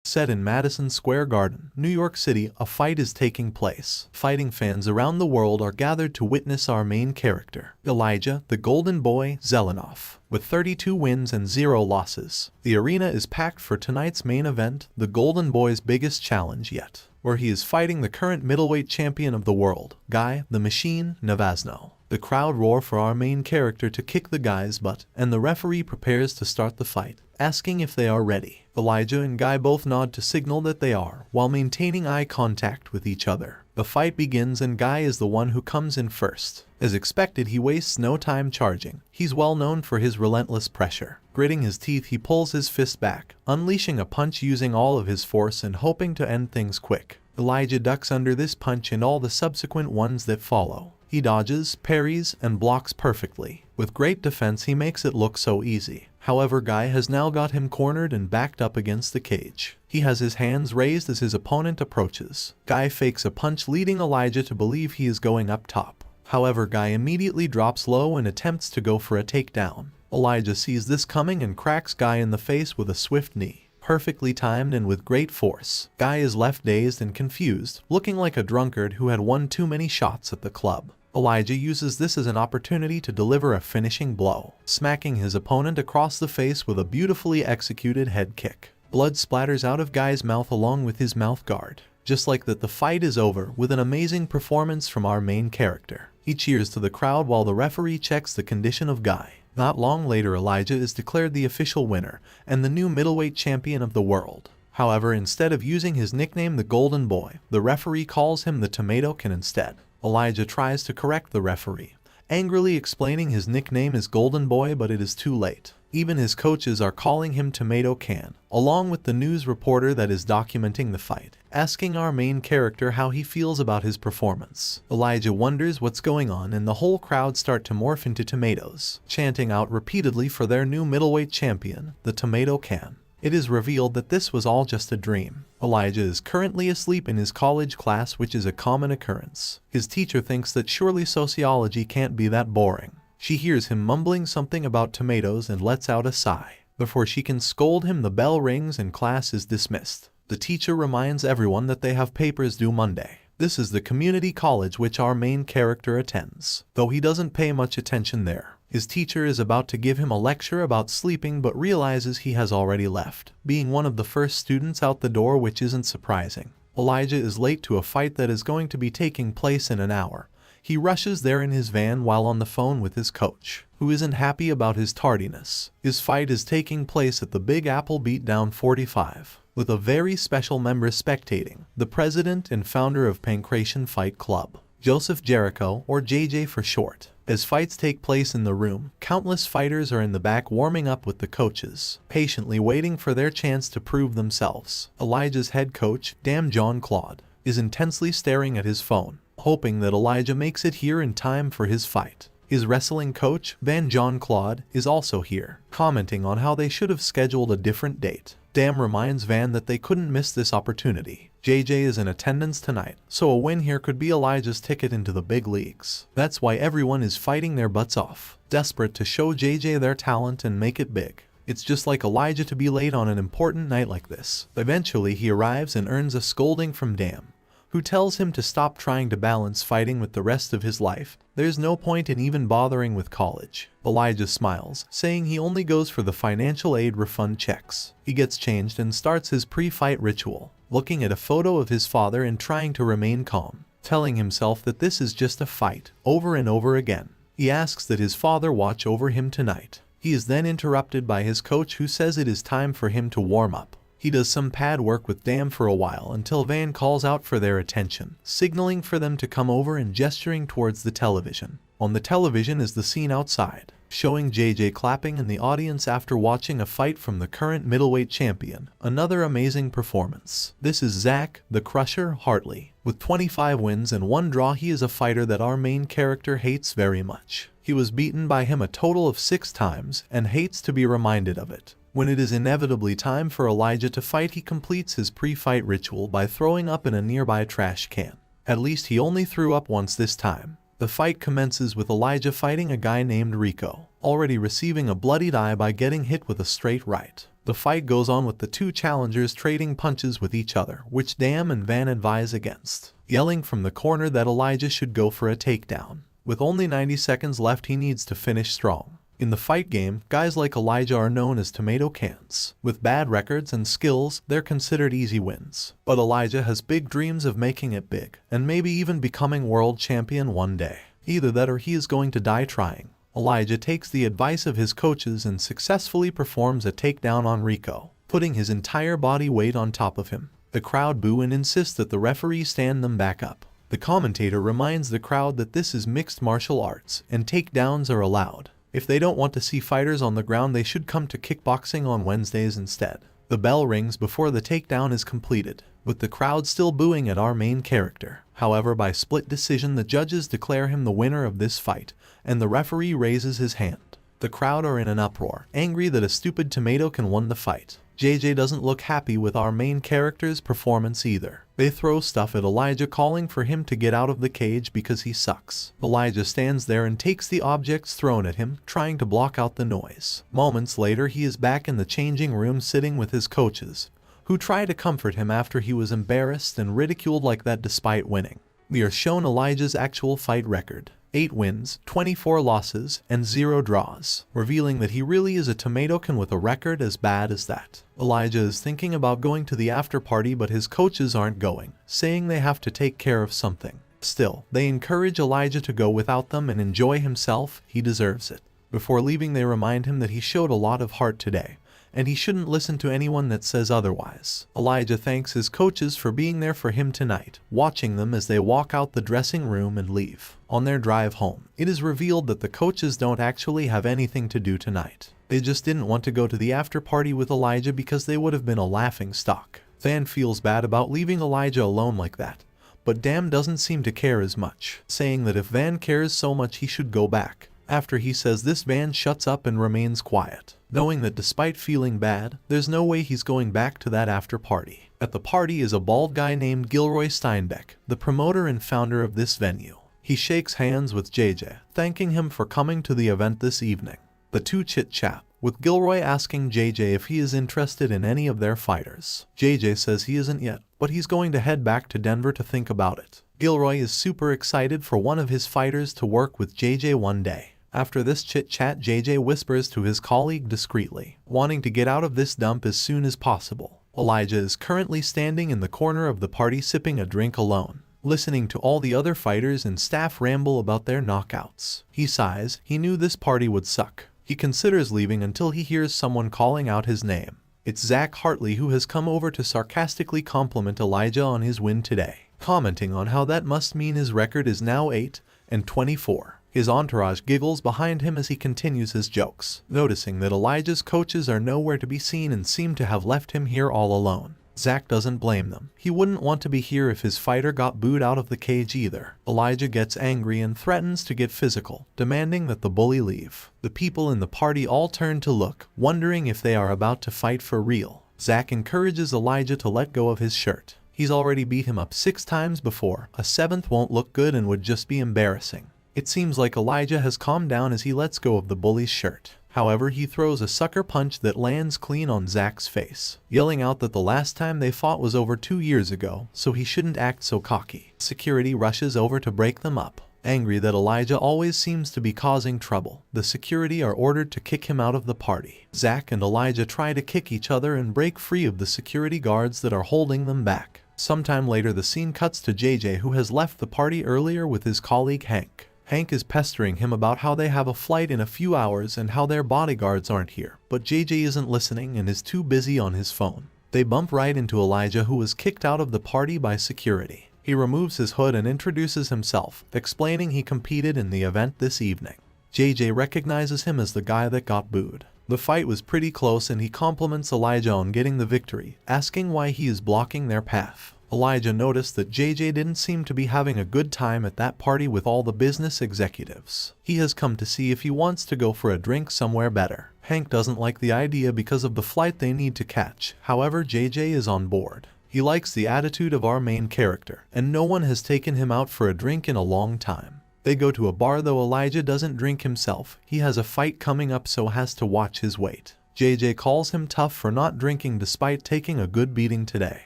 Set in Madison Square Garden, New York City, a fight is taking place. Fighting fans around the world are gathered to witness our main character, Elijah, the Golden Boy, Zelenoff. With 32 wins and 0 losses, the arena is packed for tonight's main event, the Golden Boy's biggest challenge yet, where he is fighting the current middleweight champion of the world, Guy the Machine Navasno. The crowd roar for our main character to kick the guy's butt, and the referee prepares to start the fight, asking if they are ready. Elijah and Guy both nod to signal that they are, while maintaining eye contact with each other. The fight begins and Guy is the one who comes in first. As expected, he wastes no time charging. He's well known for his relentless pressure. Gritting his teeth, he pulls his fist back, unleashing a punch using all of his force and hoping to end things quick. Elijah ducks under this punch and all the subsequent ones that follow. He dodges, parries, and blocks perfectly. With great defense, he makes it look so easy. However, Guy has now got him cornered and backed up against the cage. He has his hands raised as his opponent approaches. Guy fakes a punch, leading Elijah to believe he is going up top. However, Guy immediately drops low and attempts to go for a takedown. Elijah sees this coming and cracks Guy in the face with a swift knee. Perfectly timed and with great force. Guy is left dazed and confused, looking like a drunkard who had won too many shots at the club. Elijah uses this as an opportunity to deliver a finishing blow, smacking his opponent across the face with a beautifully executed head kick. Blood splatters out of Guy's mouth along with his mouth guard. Just like that, the fight is over with an amazing performance from our main character. He cheers to the crowd while the referee checks the condition of Guy. Not long later, Elijah is declared the official winner and the new middleweight champion of the world. However, instead of using his nickname the Golden Boy, the referee calls him the Tomato Can instead. Elijah tries to correct the referee, angrily explaining his nickname is Golden Boy, but it is too late. Even his coaches are calling him Tomato Can, along with the news reporter that is documenting the fight, asking our main character how he feels about his performance. Elijah wonders what's going on and the whole crowd start to morph into tomatoes, chanting out repeatedly for their new middleweight champion, the Tomato Can. It is revealed that this was all just a dream. Elijah is currently asleep in his college class, which is a common occurrence. His teacher thinks that surely sociology can't be that boring. She hears him mumbling something about tomatoes and lets out a sigh. Before she can scold him, the bell rings and class is dismissed. The teacher reminds everyone that they have papers due Monday. This is the community college which our main character attends, though he doesn't pay much attention there. His teacher is about to give him a lecture about sleeping but realizes he has already left, being one of the first students out the door, which isn't surprising. Elijah is late to a fight that is going to be taking place in an hour. He rushes there in his van while on the phone with his coach, who isn't happy about his tardiness. His fight is taking place at the Big Apple Beatdown 45, with a very special member spectating, the president and founder of Pancration Fight Club, Joseph Jericho, or JJ for short. As fights take place in the room, countless fighters are in the back warming up with the coaches, patiently waiting for their chance to prove themselves. Elijah's head coach, Damn John Claude, is intensely staring at his phone, hoping that Elijah makes it here in time for his fight. His wrestling coach, Van John Claude, is also here, commenting on how they should have scheduled a different date. Damn reminds Van that they couldn't miss this opportunity. JJ is in attendance tonight, so a win here could be Elijah's ticket into the big leagues. That's why everyone is fighting their butts off, desperate to show JJ their talent and make it big. It's just like Elijah to be late on an important night like this. Eventually he arrives and earns a scolding from Damn, who tells him to stop trying to balance fighting with the rest of his life. There's no point in even bothering with college. Elijah smiles, saying he only goes for the financial aid refund checks. He gets changed and starts his pre-fight ritual, looking at a photo of his father and trying to remain calm, telling himself that this is just a fight, over and over again. He asks that his father watch over him tonight. He is then interrupted by his coach, who says it is time for him to warm up. He does some pad work with Damn for a while until Van calls out for their attention, signaling for them to come over and gesturing towards the television. On the television is the scene outside, showing JJ clapping in the audience after watching a fight from the current middleweight champion. Another amazing performance. This is Zach, the Crusher, Hartley. With 25 wins and 1 draw, he is a fighter that our main character hates very much. He was beaten by him a total of 6 times and hates to be reminded of it. When it is inevitably time for Elijah to fight, he completes his pre-fight ritual by throwing up in a nearby trash can. At least he only threw up once this time. The fight commences with Elijah fighting a guy named Rico, already receiving a bloodied eye by getting hit with a straight right. The fight goes on with the two challengers trading punches with each other, which Dam and Van advise against, yelling from the corner that Elijah should go for a takedown. With only 90 seconds left, he needs to finish strong. In the fight game, guys like Elijah are known as tomato cans. With bad records and skills, they're considered easy wins. But Elijah has big dreams of making it big, and maybe even becoming world champion one day. Either that or he is going to die trying. Elijah takes the advice of his coaches and successfully performs a takedown on Rico, putting his entire body weight on top of him. The crowd boo and insist that the referee stand them back up. The commentator reminds the crowd that this is mixed martial arts, and takedowns are allowed. If they don't want to see fighters on the ground, they should come to kickboxing on Wednesdays instead. The bell rings before the takedown is completed, with the crowd still booing at our main character. However, by split decision, the judges declare him the winner of this fight, and the referee raises his hand. The crowd are in an uproar, angry that a stupid tomato can win the fight. JJ doesn't look happy with our main character's performance either. They throw stuff at Elijah, calling for him to get out of the cage because he sucks. Elijah stands there and takes the objects thrown at him, trying to block out the noise. Moments later, he is back in the changing room sitting with his coaches, who try to comfort him after he was embarrassed and ridiculed like that despite winning. We are shown Elijah's actual fight record: 8 wins, 24 losses, and 0 draws, revealing that he really is a tomato can with a record as bad as that. Elijah is thinking about going to the after party, but his coaches aren't going, saying they have to take care of something. Still, they encourage Elijah to go without them and enjoy himself. He deserves it. Before leaving, they remind him that he showed a lot of heart today, and he shouldn't listen to anyone that says otherwise. Elijah thanks his coaches for being there for him tonight, watching them as they walk out the dressing room and leave. On their drive home, it is revealed that the coaches don't actually have anything to do tonight. They just didn't want to go to the after party with Elijah because they would have been a laughing stock. Van feels bad about leaving Elijah alone like that, but Dam doesn't seem to care as much, saying that if Van cares so much he should go back. After he says this, Van shuts up and remains quiet, knowing that despite feeling bad, there's no way he's going back to that after party. At the party is a bald guy named Gilroy Steinbeck, the promoter and founder of this venue. He shakes hands with JJ, thanking him for coming to the event this evening. The two chit-chat, with Gilroy asking JJ if he is interested in any of their fighters. JJ says he isn't yet, but he's going to head back to Denver to think about it. Gilroy is super excited for one of his fighters to work with JJ one day. After this chit-chat, JJ whispers to his colleague discreetly, wanting to get out of this dump as soon as possible. Elijah is currently standing in the corner of the party sipping a drink alone, listening to all the other fighters and staff ramble about their knockouts. He sighs. He knew this party would suck. He considers leaving until he hears someone calling out his name. It's Zach Hartley, who has come over to sarcastically compliment Elijah on his win today, commenting on how that must mean his record is now 8-24. His entourage giggles behind him as he continues his jokes, noticing that Elijah's coaches are nowhere to be seen and seem to have left him here all alone. Zach doesn't blame them. He wouldn't want to be here if his fighter got booed out of the cage either. Elijah gets angry and threatens to get physical, demanding that the bully leave. The people in the party all turn to look, wondering if they are about to fight for real. Zach encourages Elijah to let go of his shirt. He's already beat him up 6 times before. A 7th won't look good and would just be embarrassing. It seems like Elijah has calmed down as he lets go of the bully's shirt. However, he throws a sucker punch that lands clean on Zach's face, yelling out that the last time they fought was over 2 years ago, so he shouldn't act so cocky. Security rushes over to break them up. Angry that Elijah always seems to be causing trouble, the security are ordered to kick him out of the party. Zach and Elijah try to kick each other and break free of the security guards that are holding them back. Sometime later, the scene cuts to JJ, who has left the party earlier with his colleague Hank. Hank is pestering him about how they have a flight in a few hours and how their bodyguards aren't here, but JJ isn't listening and is too busy on his phone. They bump right into Elijah, who was kicked out of the party by security. He removes his hood and introduces himself, explaining he competed in the event this evening. JJ recognizes him as the guy that got booed. The fight was pretty close and he compliments Elijah on getting the victory, asking why he is blocking their path. Elijah noticed that JJ didn't seem to be having a good time at that party with all the business executives. He has come to see if he wants to go for a drink somewhere better. Hank doesn't like the idea because of the flight they need to catch. However, JJ is on board. He likes the attitude of our main character, and no one has taken him out for a drink in a long time. They go to a bar, though Elijah doesn't drink himself. He has a fight coming up, so has to watch his weight. JJ calls him tough for not drinking despite taking a good beating today.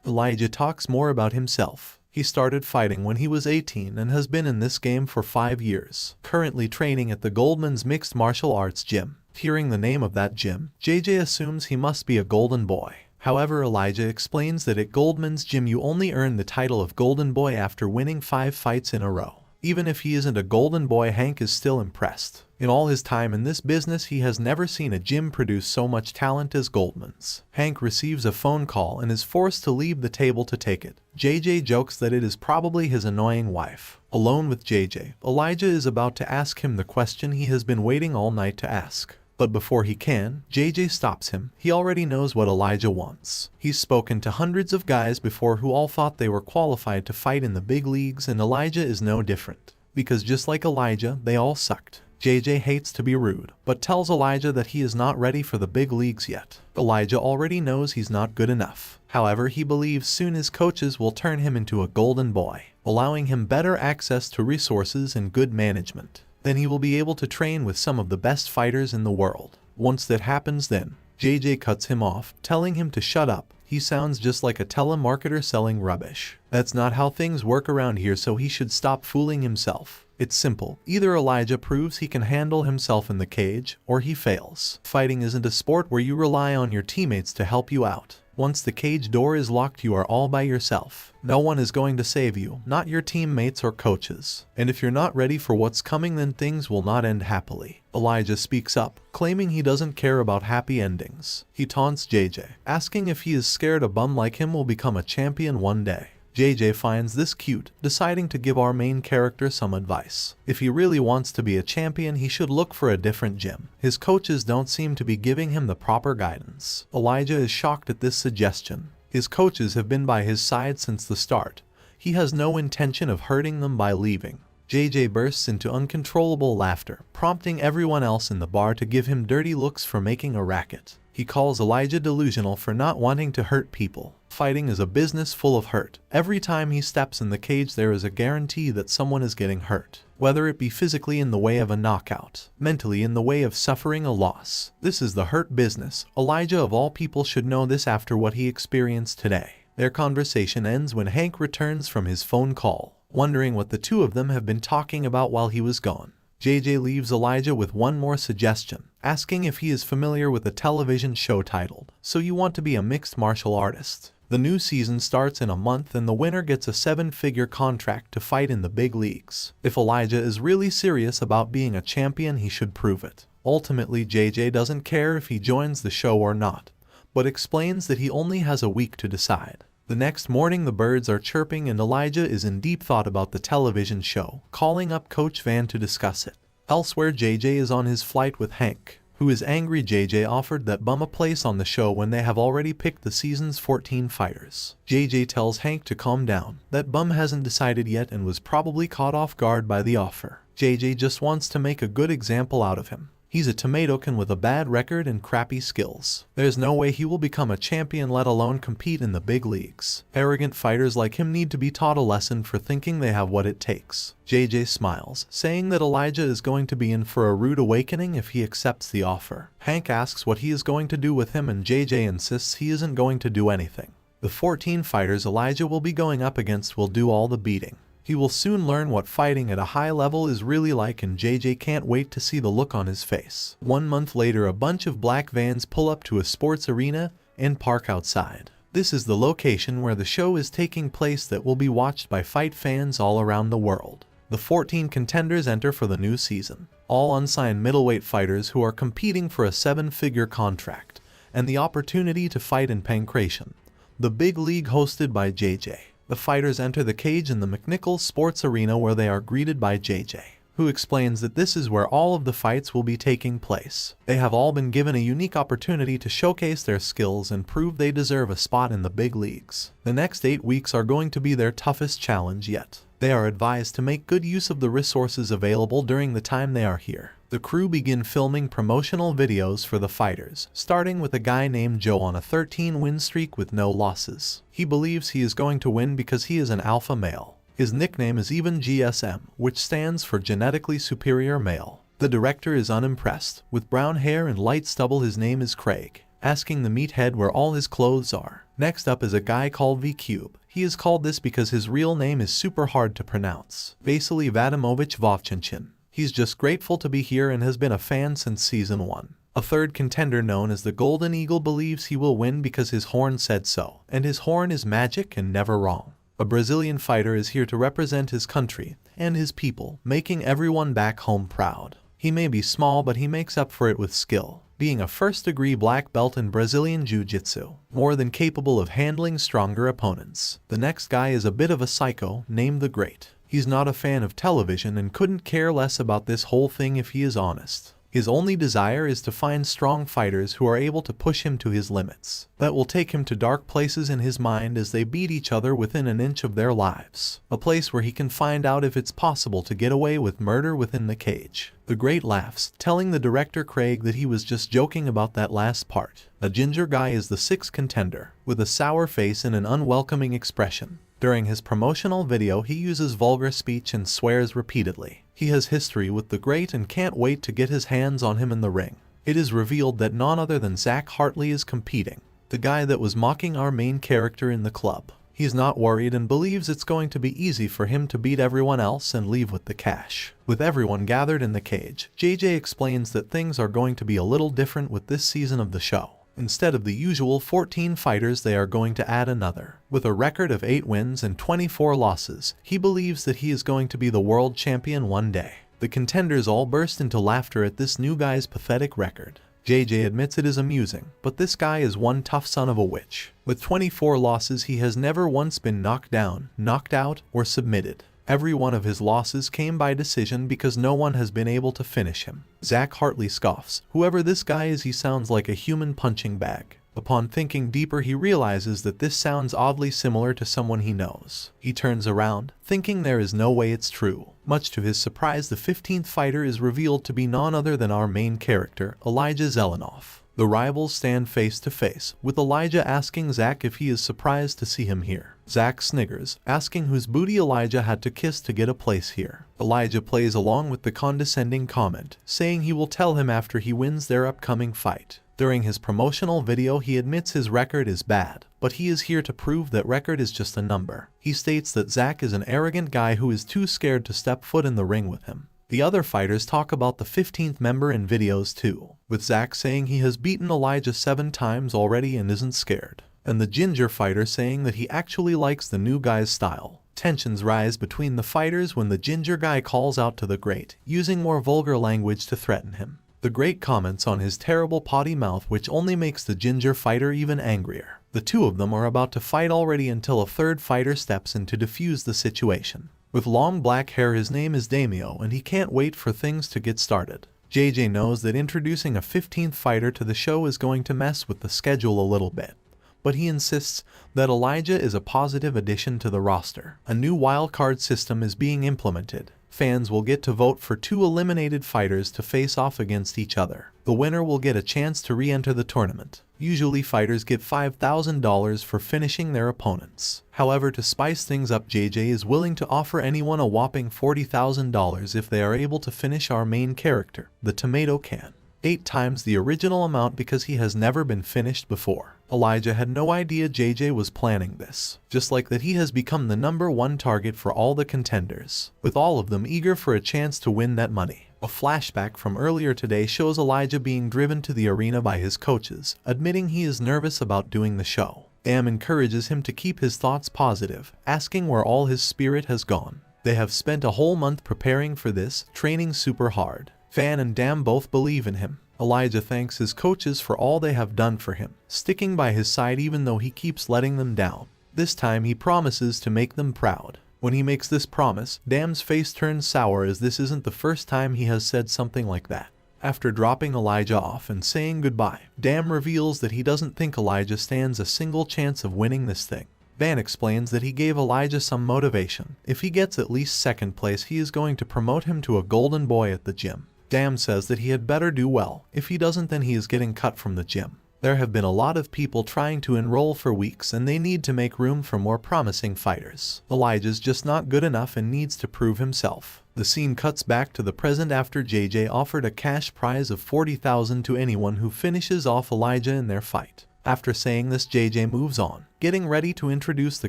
Elijah talks more about himself. He started fighting when he was 18 and has been in this game for 5 years, currently training at the Goldman's Mixed Martial Arts Gym. Hearing the name of that gym, JJ assumes he must be a golden boy. However, Elijah explains that at Goldman's gym you only earn the title of golden boy after winning 5 fights in a row. Even if he isn't a golden boy, Hank is still impressed. In all his time in this business, he has never seen a gym produce so much talent as Goldman's. Hank receives a phone call and is forced to leave the table to take it. JJ jokes that it is probably his annoying wife. Alone with JJ, Elijah is about to ask him the question he has been waiting all night to ask. But before he can, JJ stops him. He already knows what Elijah wants. He's spoken to hundreds of guys before who all thought they were qualified to fight in the big leagues, and Elijah is no different. Because just like Elijah, they all sucked. JJ hates to be rude, but tells Elijah that he is not ready for the big leagues yet. Elijah already knows he's not good enough. However, he believes soon his coaches will turn him into a golden boy, allowing him better access to resources and good management. Then he will be able to train with some of the best fighters in the world. Once that happens, then JJ cuts him off, telling him to shut up. He sounds just like a telemarketer selling rubbish. That's not how things work around here, so he should stop fooling himself. It's simple. Either Elijah proves he can handle himself in the cage, or he fails. Fighting isn't a sport where you rely on your teammates to help you out. Once the cage door is locked, you are all by yourself. No one is going to save you, not your teammates or coaches. And if you're not ready for what's coming, then things will not end happily. Elijah speaks up, claiming he doesn't care about happy endings. He taunts JJ, asking if he is scared a bum like him will become a champion one day. JJ finds this cute, deciding to give our main character some advice. If he really wants to be a champion, he should look for a different gym. His coaches don't seem to be giving him the proper guidance. Elijah is shocked at this suggestion. His coaches have been by his side since the start. He has no intention of hurting them by leaving. JJ bursts into uncontrollable laughter, prompting everyone else in the bar to give him dirty looks for making a racket. He calls Elijah delusional for not wanting to hurt people. Fighting is a business full of hurt. Every time he steps in the cage, there is a guarantee that someone is getting hurt. Whether it be physically in the way of a knockout, mentally in the way of suffering a loss. This is the hurt business. Elijah of all people should know this after what he experienced today. Their conversation ends when Hank returns from his phone call, wondering what the two of them have been talking about while he was gone. JJ leaves Elijah with one more suggestion, asking if he is familiar with a television show titled "So You Want to Be a Mixed Martial Artist." The new season starts in a month and the winner gets a 7-figure contract to fight in the big leagues. If Elijah is really serious about being a champion, he should prove it. Ultimately, JJ doesn't care if he joins the show or not, but explains that he only has a week to decide. The next morning, the birds are chirping and Elijah is in deep thought about the television show, calling up Coach Van to discuss it. Elsewhere, JJ is on his flight with Hank, who is angry JJ offered that bum a place on the show when they have already picked the season's 14 fighters. JJ tells Hank to calm down, that bum hasn't decided yet and was probably caught off guard by the offer. JJ just wants to make a good example out of him. He's a tomato can with a bad record and crappy skills. There's no way he will become a champion, let alone compete in the big leagues. Arrogant fighters like him need to be taught a lesson for thinking they have what it takes. JJ smiles, saying that Elijah is going to be in for a rude awakening if he accepts the offer. Hank asks what he is going to do with him and JJ insists he isn't going to do anything. The 14 fighters Elijah will be going up against will do all the beating. He will soon learn what fighting at a high level is really like, and JJ can't wait to see the look on his face. 1 month later, a bunch of black vans pull up to a sports arena and park outside. This is the location where the show is taking place that will be watched by fight fans all around the world. The 14 contenders enter for the new season, all unsigned middleweight fighters who are competing for a 7-figure contract and the opportunity to fight in Pankration, the big league hosted by JJ. The fighters enter the cage in the McNichols Sports Arena, where they are greeted by JJ, who explains that this is where all of the fights will be taking place. They have all been given a unique opportunity to showcase their skills and prove they deserve a spot in the big leagues. The next 8 weeks are going to be their toughest challenge yet. They are advised to make good use of the resources available during the time they are here. The crew begin filming promotional videos for the fighters, starting with a guy named Joe on a 13-win streak with no losses. He believes he is going to win because he is an alpha male. His nickname is even GSM, which stands for Genetically Superior Male. The director is unimpressed. With brown hair and light stubble, his name is Craig, asking the meathead where all his clothes are. Next up is a guy called V-Cube. He is called this because his real name is super hard to pronounce. Vasily Vadimovich Vovchinchin. He's just grateful to be here and has been a fan since season 1. A third contender known as the Golden Eagle believes he will win because his horn said so, and his horn is magic and never wrong. A Brazilian fighter is here to represent his country and his people, making everyone back home proud. He may be small, but he makes up for it with skill, being a first-degree black belt in Brazilian Jiu-Jitsu, more than capable of handling stronger opponents. The next guy is a bit of a psycho, named the Great. He's not a fan of television and couldn't care less about this whole thing if he is honest. His only desire is to find strong fighters who are able to push him to his limits, that will take him to dark places in his mind as they beat each other within an inch of their lives. A place where he can find out if it's possible to get away with murder within the cage. The Great laughs, telling the director Craig that he was just joking about that last part. A ginger guy is the sixth contender, with a sour face and an unwelcoming expression. During his promotional video, he uses vulgar speech and swears repeatedly. He has history with the Great and can't wait to get his hands on him in the ring. It is revealed that none other than Zach Hartley is competing, the guy that was mocking our main character in the club. He's not worried and believes it's going to be easy for him to beat everyone else and leave with the cash. With everyone gathered in the cage, JJ explains that things are going to be a little different with this season of the show. Instead of the usual 14 fighters, they are going to add another. With a record of 8 wins and 24 losses, he believes that he is going to be the world champion one day. The contenders all burst into laughter at this new guy's pathetic record. JJ admits it is amusing, but this guy is one tough son of a witch. With 24 losses, he has never once been knocked down, knocked out, or submitted. Every one of his losses came by decision because no one has been able to finish him. Zach Hartley scoffs. Whoever this guy is, he sounds like a human punching bag. Upon thinking deeper, he realizes that this sounds oddly similar to someone he knows. He turns around, thinking there is no way it's true. Much to his surprise, the 15th fighter is revealed to be none other than our main character, Elijah Zelenoff. The rivals stand face to face, with Elijah asking Zach if he is surprised to see him here. Zach sniggers, asking whose booty Elijah had to kiss to get a place here. Elijah plays along with the condescending comment, saying he will tell him after he wins their upcoming fight. During his promotional video, he admits his record is bad, but he is here to prove that record is just a number. He states that Zach is an arrogant guy who is too scared to step foot in the ring with him. The other fighters talk about the 15th member in videos too, with Zach saying he has beaten Elijah 7 times already and isn't scared, and the ginger fighter saying that he actually likes the new guy's style. Tensions rise between the fighters when the ginger guy calls out to the Great, using more vulgar language to threaten him. The Great comments on his terrible potty mouth, which only makes the ginger fighter even angrier. The two of them are about to fight already until a third fighter steps in to defuse the situation. With long black hair, his name is Damio, and he can't wait for things to get started. JJ knows that introducing a 15th fighter to the show is going to mess with the schedule a little bit, but he insists that Elijah is a positive addition to the roster. A new wildcard system is being implemented. Fans will get to vote for 2 eliminated fighters to face off against each other. The winner will get a chance to re-enter the tournament. Usually fighters get $5,000 for finishing their opponents. However, to spice things up, JJ is willing to offer anyone a whopping $40,000 if they are able to finish our main character, the tomato can. 8 times the original amount because he has never been finished before. Elijah had no idea JJ was planning this, just like that he has become the #1 target for all the contenders, with all of them eager for a chance to win that money. A flashback from earlier today shows Elijah being driven to the arena by his coaches, admitting he is nervous about doing the show. Dam encourages him to keep his thoughts positive, asking where all his spirit has gone. They have spent a whole month preparing for this, training super hard. Fan and Dam both believe in him. Elijah thanks his coaches for all they have done for him, sticking by his side even though he keeps letting them down. This time he promises to make them proud. When he makes this promise, Dam's face turns sour as this isn't the first time he has said something like that. After dropping Elijah off and saying goodbye, Dam reveals that he doesn't think Elijah stands a single chance of winning this thing. Van explains that he gave Elijah some motivation. If he gets at least 2nd place, he is going to promote him to a golden boy at the gym. Dam says that he had better do well. If he doesn't, then he is getting cut from the gym. There have been a lot of people trying to enroll for weeks and they need to make room for more promising fighters. Elijah's just not good enough and needs to prove himself. The scene cuts back to the present after JJ offered a cash prize of $40,000 to anyone who finishes off Elijah in their fight. After saying this, JJ moves on, getting ready to introduce the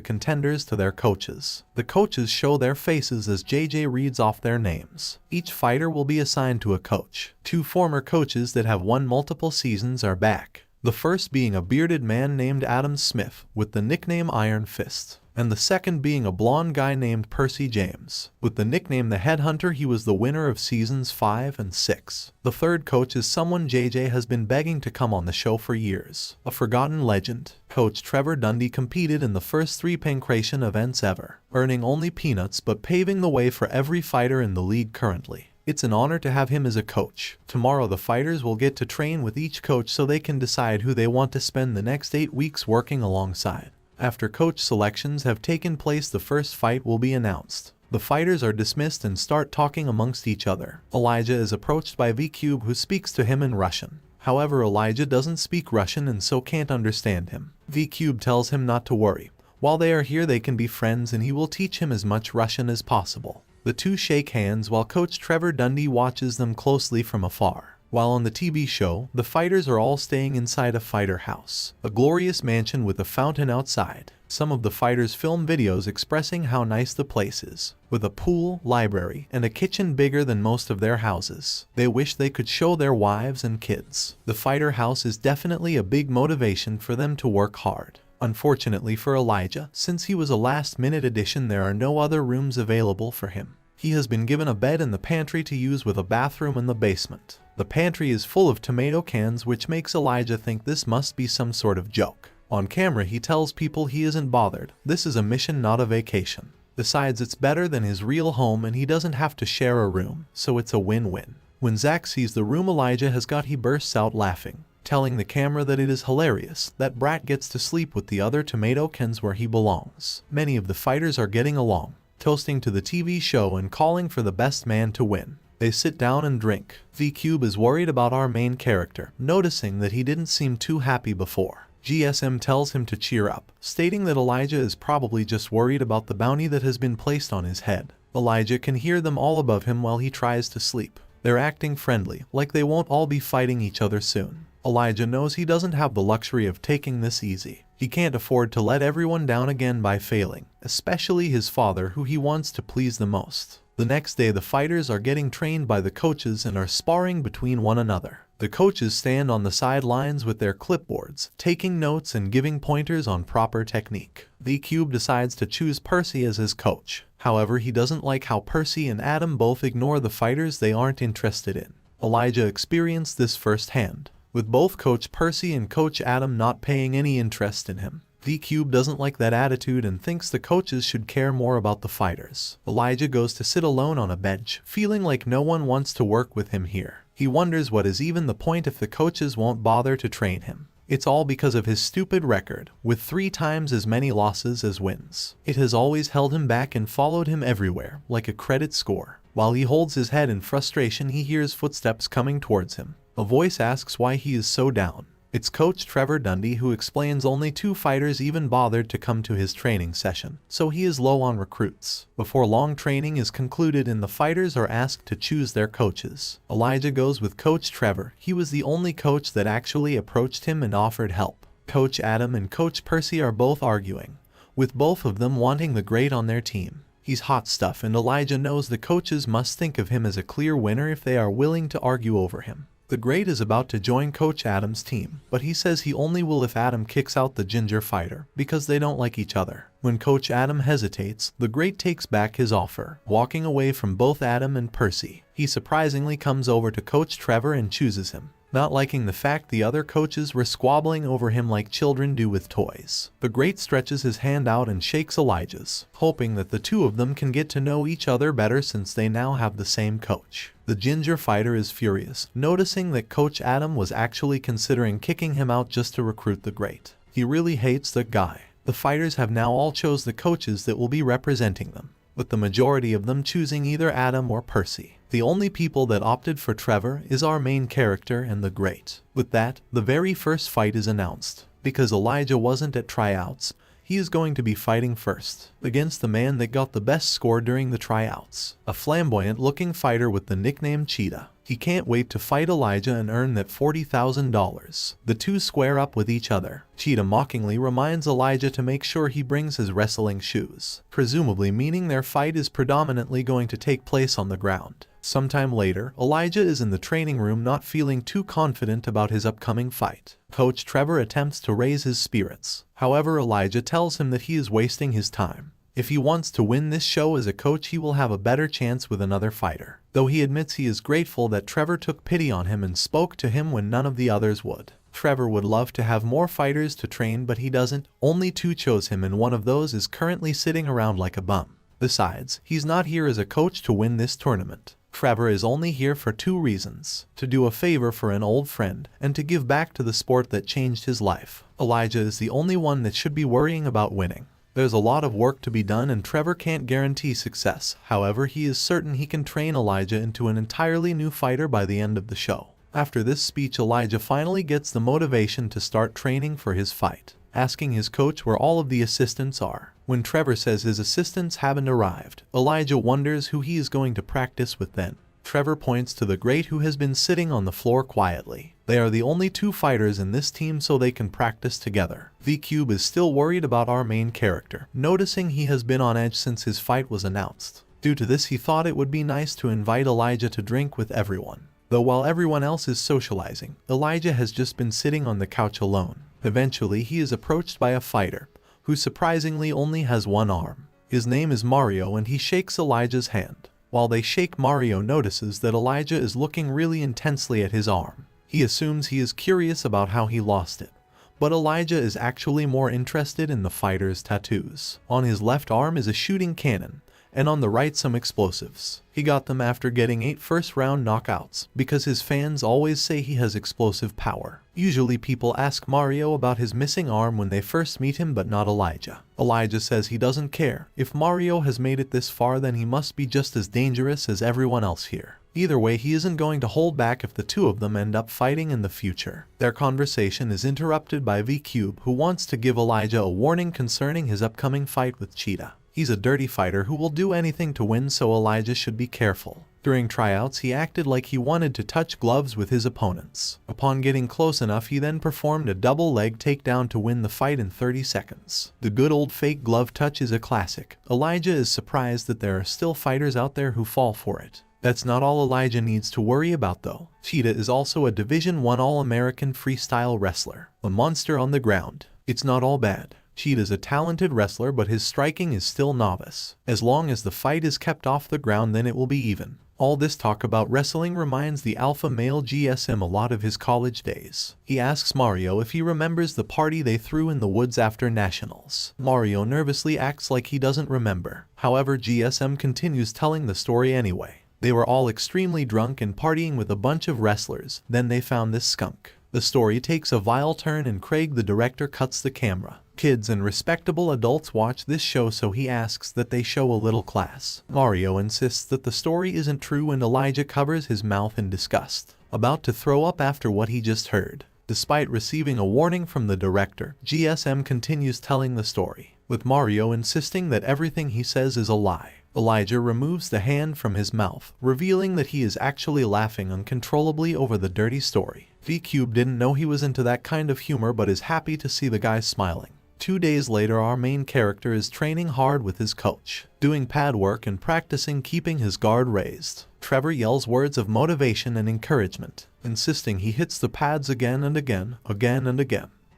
contenders to their coaches. The coaches show their faces as JJ reads off their names. Each fighter will be assigned to a coach. 2 former coaches that have won multiple seasons are back. The first being a bearded man named Adam Smith with the nickname Iron Fist, and the second being a blonde guy named Percy James with the nickname The Headhunter. He was the winner of seasons 5 and 6. The third coach is someone JJ has been begging to come on the show for years, a forgotten legend. Coach Trevor Dundee competed in the first 3 pancration events ever, earning only peanuts but paving the way for every fighter in the league currently. It's an honor to have him as a coach. Tomorrow the fighters will get to train with each coach so they can decide who they want to spend the next 8 weeks working alongside. After coach selections have taken place, the first fight will be announced. The fighters are dismissed and start talking amongst each other. Elijah is approached by V-Cube, who speaks to him in Russian. However, Elijah doesn't speak Russian and so can't understand him. V-Cube tells him not to worry. While they are here they can be friends and he will teach him as much Russian as possible. The two shake hands while Coach Trevor Dundee watches them closely from afar. While on the TV show, the fighters are all staying inside a fighter house, a glorious mansion with a fountain outside. Some of the fighters film videos expressing how nice the place is, with a pool, library, and a kitchen bigger than most of their houses. They wish they could show their wives and kids. The fighter house is definitely a big motivation for them to work hard. Unfortunately for Elijah, since he was a last-minute addition, there are no other rooms available for him. He has been given a bed in the pantry to use with a bathroom in the basement. The pantry is full of tomato cans, which makes Elijah think this must be some sort of joke. On camera he tells people he isn't bothered. This is a mission, not a vacation. Besides, it's better than his real home and he doesn't have to share a room, so it's a win-win. When Zach sees the room Elijah has got, he bursts out laughing, telling the camera that it is hilarious that Brat gets to sleep with the other tomato cans where he belongs. Many of the fighters are getting along, toasting to the TV show and calling for the best man to win. They sit down and drink. V-Cube is worried about our main character, noticing that he didn't seem too happy before. GSM tells him to cheer up, stating that Elijah is probably just worried about the bounty that has been placed on his head. Elijah can hear them all above him while he tries to sleep. They're acting friendly, like they won't all be fighting each other soon. Elijah knows he doesn't have the luxury of taking this easy. He can't afford to let everyone down again by failing, especially his father, who he wants to please the most. The next day the fighters are getting trained by the coaches and are sparring between one another. The coaches stand on the sidelines with their clipboards, taking notes and giving pointers on proper technique. V-Cube decides to choose Percy as his coach. However, he doesn't like how Percy and Adam both ignore the fighters they aren't interested in. Elijah experienced this firsthand, with both Coach Percy and Coach Adam not paying any interest in him. V-Cube doesn't like that attitude and thinks the coaches should care more about the fighters. Elijah goes to sit alone on a bench, feeling like no one wants to work with him here. He wonders what is even the point if the coaches won't bother to train him. It's all because of his stupid record, with 3 times as many losses as wins. It has always held him back and followed him everywhere, like a credit score. While he holds his head in frustration, he hears footsteps coming towards him. A voice asks why he is so down. It's Coach Trevor Dundee, who explains only 2 fighters even bothered to come to his training session, so he is low on recruits. Before long, training is concluded and the fighters are asked to choose their coaches. Elijah goes with Coach Trevor. He was the only coach that actually approached him and offered help. Coach Adam and Coach Percy are both arguing, with both of them wanting the great on their team. He's hot stuff and Elijah knows the coaches must think of him as a clear winner if they are willing to argue over him. The Great is about to join Coach Adam's team, but he says he only will if Adam kicks out the ginger fighter, because they don't like each other. When Coach Adam hesitates, the Great takes back his offer, walking away from both Adam and Percy. He surprisingly comes over to Coach Trevor and chooses him, not liking the fact the other coaches were squabbling over him like children do with toys. The Great stretches his hand out and shakes Elijah's, hoping that the two of them can get to know each other better since they now have the same coach. The ginger fighter is furious, noticing that Coach Adam was actually considering kicking him out just to recruit the Great. He really hates that guy. The fighters have now all chose the coaches that will be representing them, with the majority of them choosing either Adam or Percy. The only people that opted for Trevor is our main character and the Great. With that, the very first fight is announced. Because Elijah wasn't at tryouts, he is going to be fighting first against the man that got the best score during the tryouts, a flamboyant-looking fighter with the nickname Cheetah. He can't wait to fight Elijah and earn that $40,000. The two square up with each other. Cheetah mockingly reminds Elijah to make sure he brings his wrestling shoes, presumably meaning their fight is predominantly going to take place on the ground. Sometime later, Elijah is in the training room not feeling too confident about his upcoming fight. Coach Trevor attempts to raise his spirits. However, Elijah tells him that he is wasting his time. If he wants to win this show as a coach, he will have a better chance with another fighter. Though he admits he is grateful that Trevor took pity on him and spoke to him when none of the others would. Trevor would love to have more fighters to train, but he doesn't. Only 2 chose him, and one of those is currently sitting around like a bum. Besides, he's not here as a coach to win this tournament. Trevor is only here for 2 reasons: to do a favor for an old friend, and to give back to the sport that changed his life. Elijah is the only one that should be worrying about winning. There's a lot of work to be done and Trevor can't guarantee success. However, he is certain he can train Elijah into an entirely new fighter by the end of the show. After this speech, Elijah finally gets the motivation to start training for his fight, asking his coach where all of the assistants are. When Trevor says his assistants haven't arrived, Elijah wonders who he is going to practice with then. Trevor points to the Great, who has been sitting on the floor quietly. They are the only 2 fighters in this team, so they can practice together. V-Cube is still worried about our main character, noticing he has been on edge since his fight was announced. Due to this, he thought it would be nice to invite Elijah to drink with everyone. Though while everyone else is socializing, Elijah has just been sitting on the couch alone. Eventually, he is approached by a fighter, who surprisingly only has 1 arm. His name is Mario, and he shakes Elijah's hand. While they shake, Mario notices that Elijah is looking really intensely at his arm. He assumes he is curious about how he lost it, but Elijah is actually more interested in the fighter's tattoos. On his left arm is a shooting cannon, and on the right some explosives. He got them after getting 8 first-round knockouts, because his fans always say he has explosive power. Usually people ask Mario about his missing arm when they first meet him, but not Elijah. Elijah says he doesn't care. If Mario has made it this far, then he must be just as dangerous as everyone else here. Either way, he isn't going to hold back if the 2 of them end up fighting in the future. Their conversation is interrupted by V-Cube, who wants to give Elijah a warning concerning his upcoming fight with Cheetah. He's a dirty fighter who will do anything to win, so Elijah should be careful. During tryouts, he acted like he wanted to touch gloves with his opponents. Upon getting close enough, he then performed a double leg takedown to win the fight in 30 seconds. The good old fake glove touch is a classic. Elijah is surprised that there are still fighters out there who fall for it. That's not all Elijah needs to worry about though. Cheetah is also a Division I All-American freestyle wrestler, a monster on the ground. It's not all bad. Cheetah's a talented wrestler, but his striking is still novice. As long as the fight is kept off the ground, then it will be even. All this talk about wrestling reminds the alpha male GSM a lot of his college days. He asks Mario if he remembers the party they threw in the woods after nationals. Mario nervously acts like he doesn't remember. However, GSM continues telling the story anyway. They were all extremely drunk and partying with a bunch of wrestlers. Then they found this skunk. The story takes a vile turn and Craig, the director, cuts the camera. Kids and respectable adults watch this show, so he asks that they show a little class. Mario insists that the story isn't true and Elijah covers his mouth in disgust, about to throw up after what he just heard. Despite receiving a warning from the director, GSM continues telling the story, with Mario insisting that everything he says is a lie. Elijah removes the hand from his mouth, revealing that he is actually laughing uncontrollably over the dirty story. V-Cube didn't know he was into that kind of humor, but is happy to see the guy smiling. 2 days later, our main character is training hard with his coach, doing pad work and practicing keeping his guard raised. Trevor yells words of motivation and encouragement, insisting he hits the pads again and again,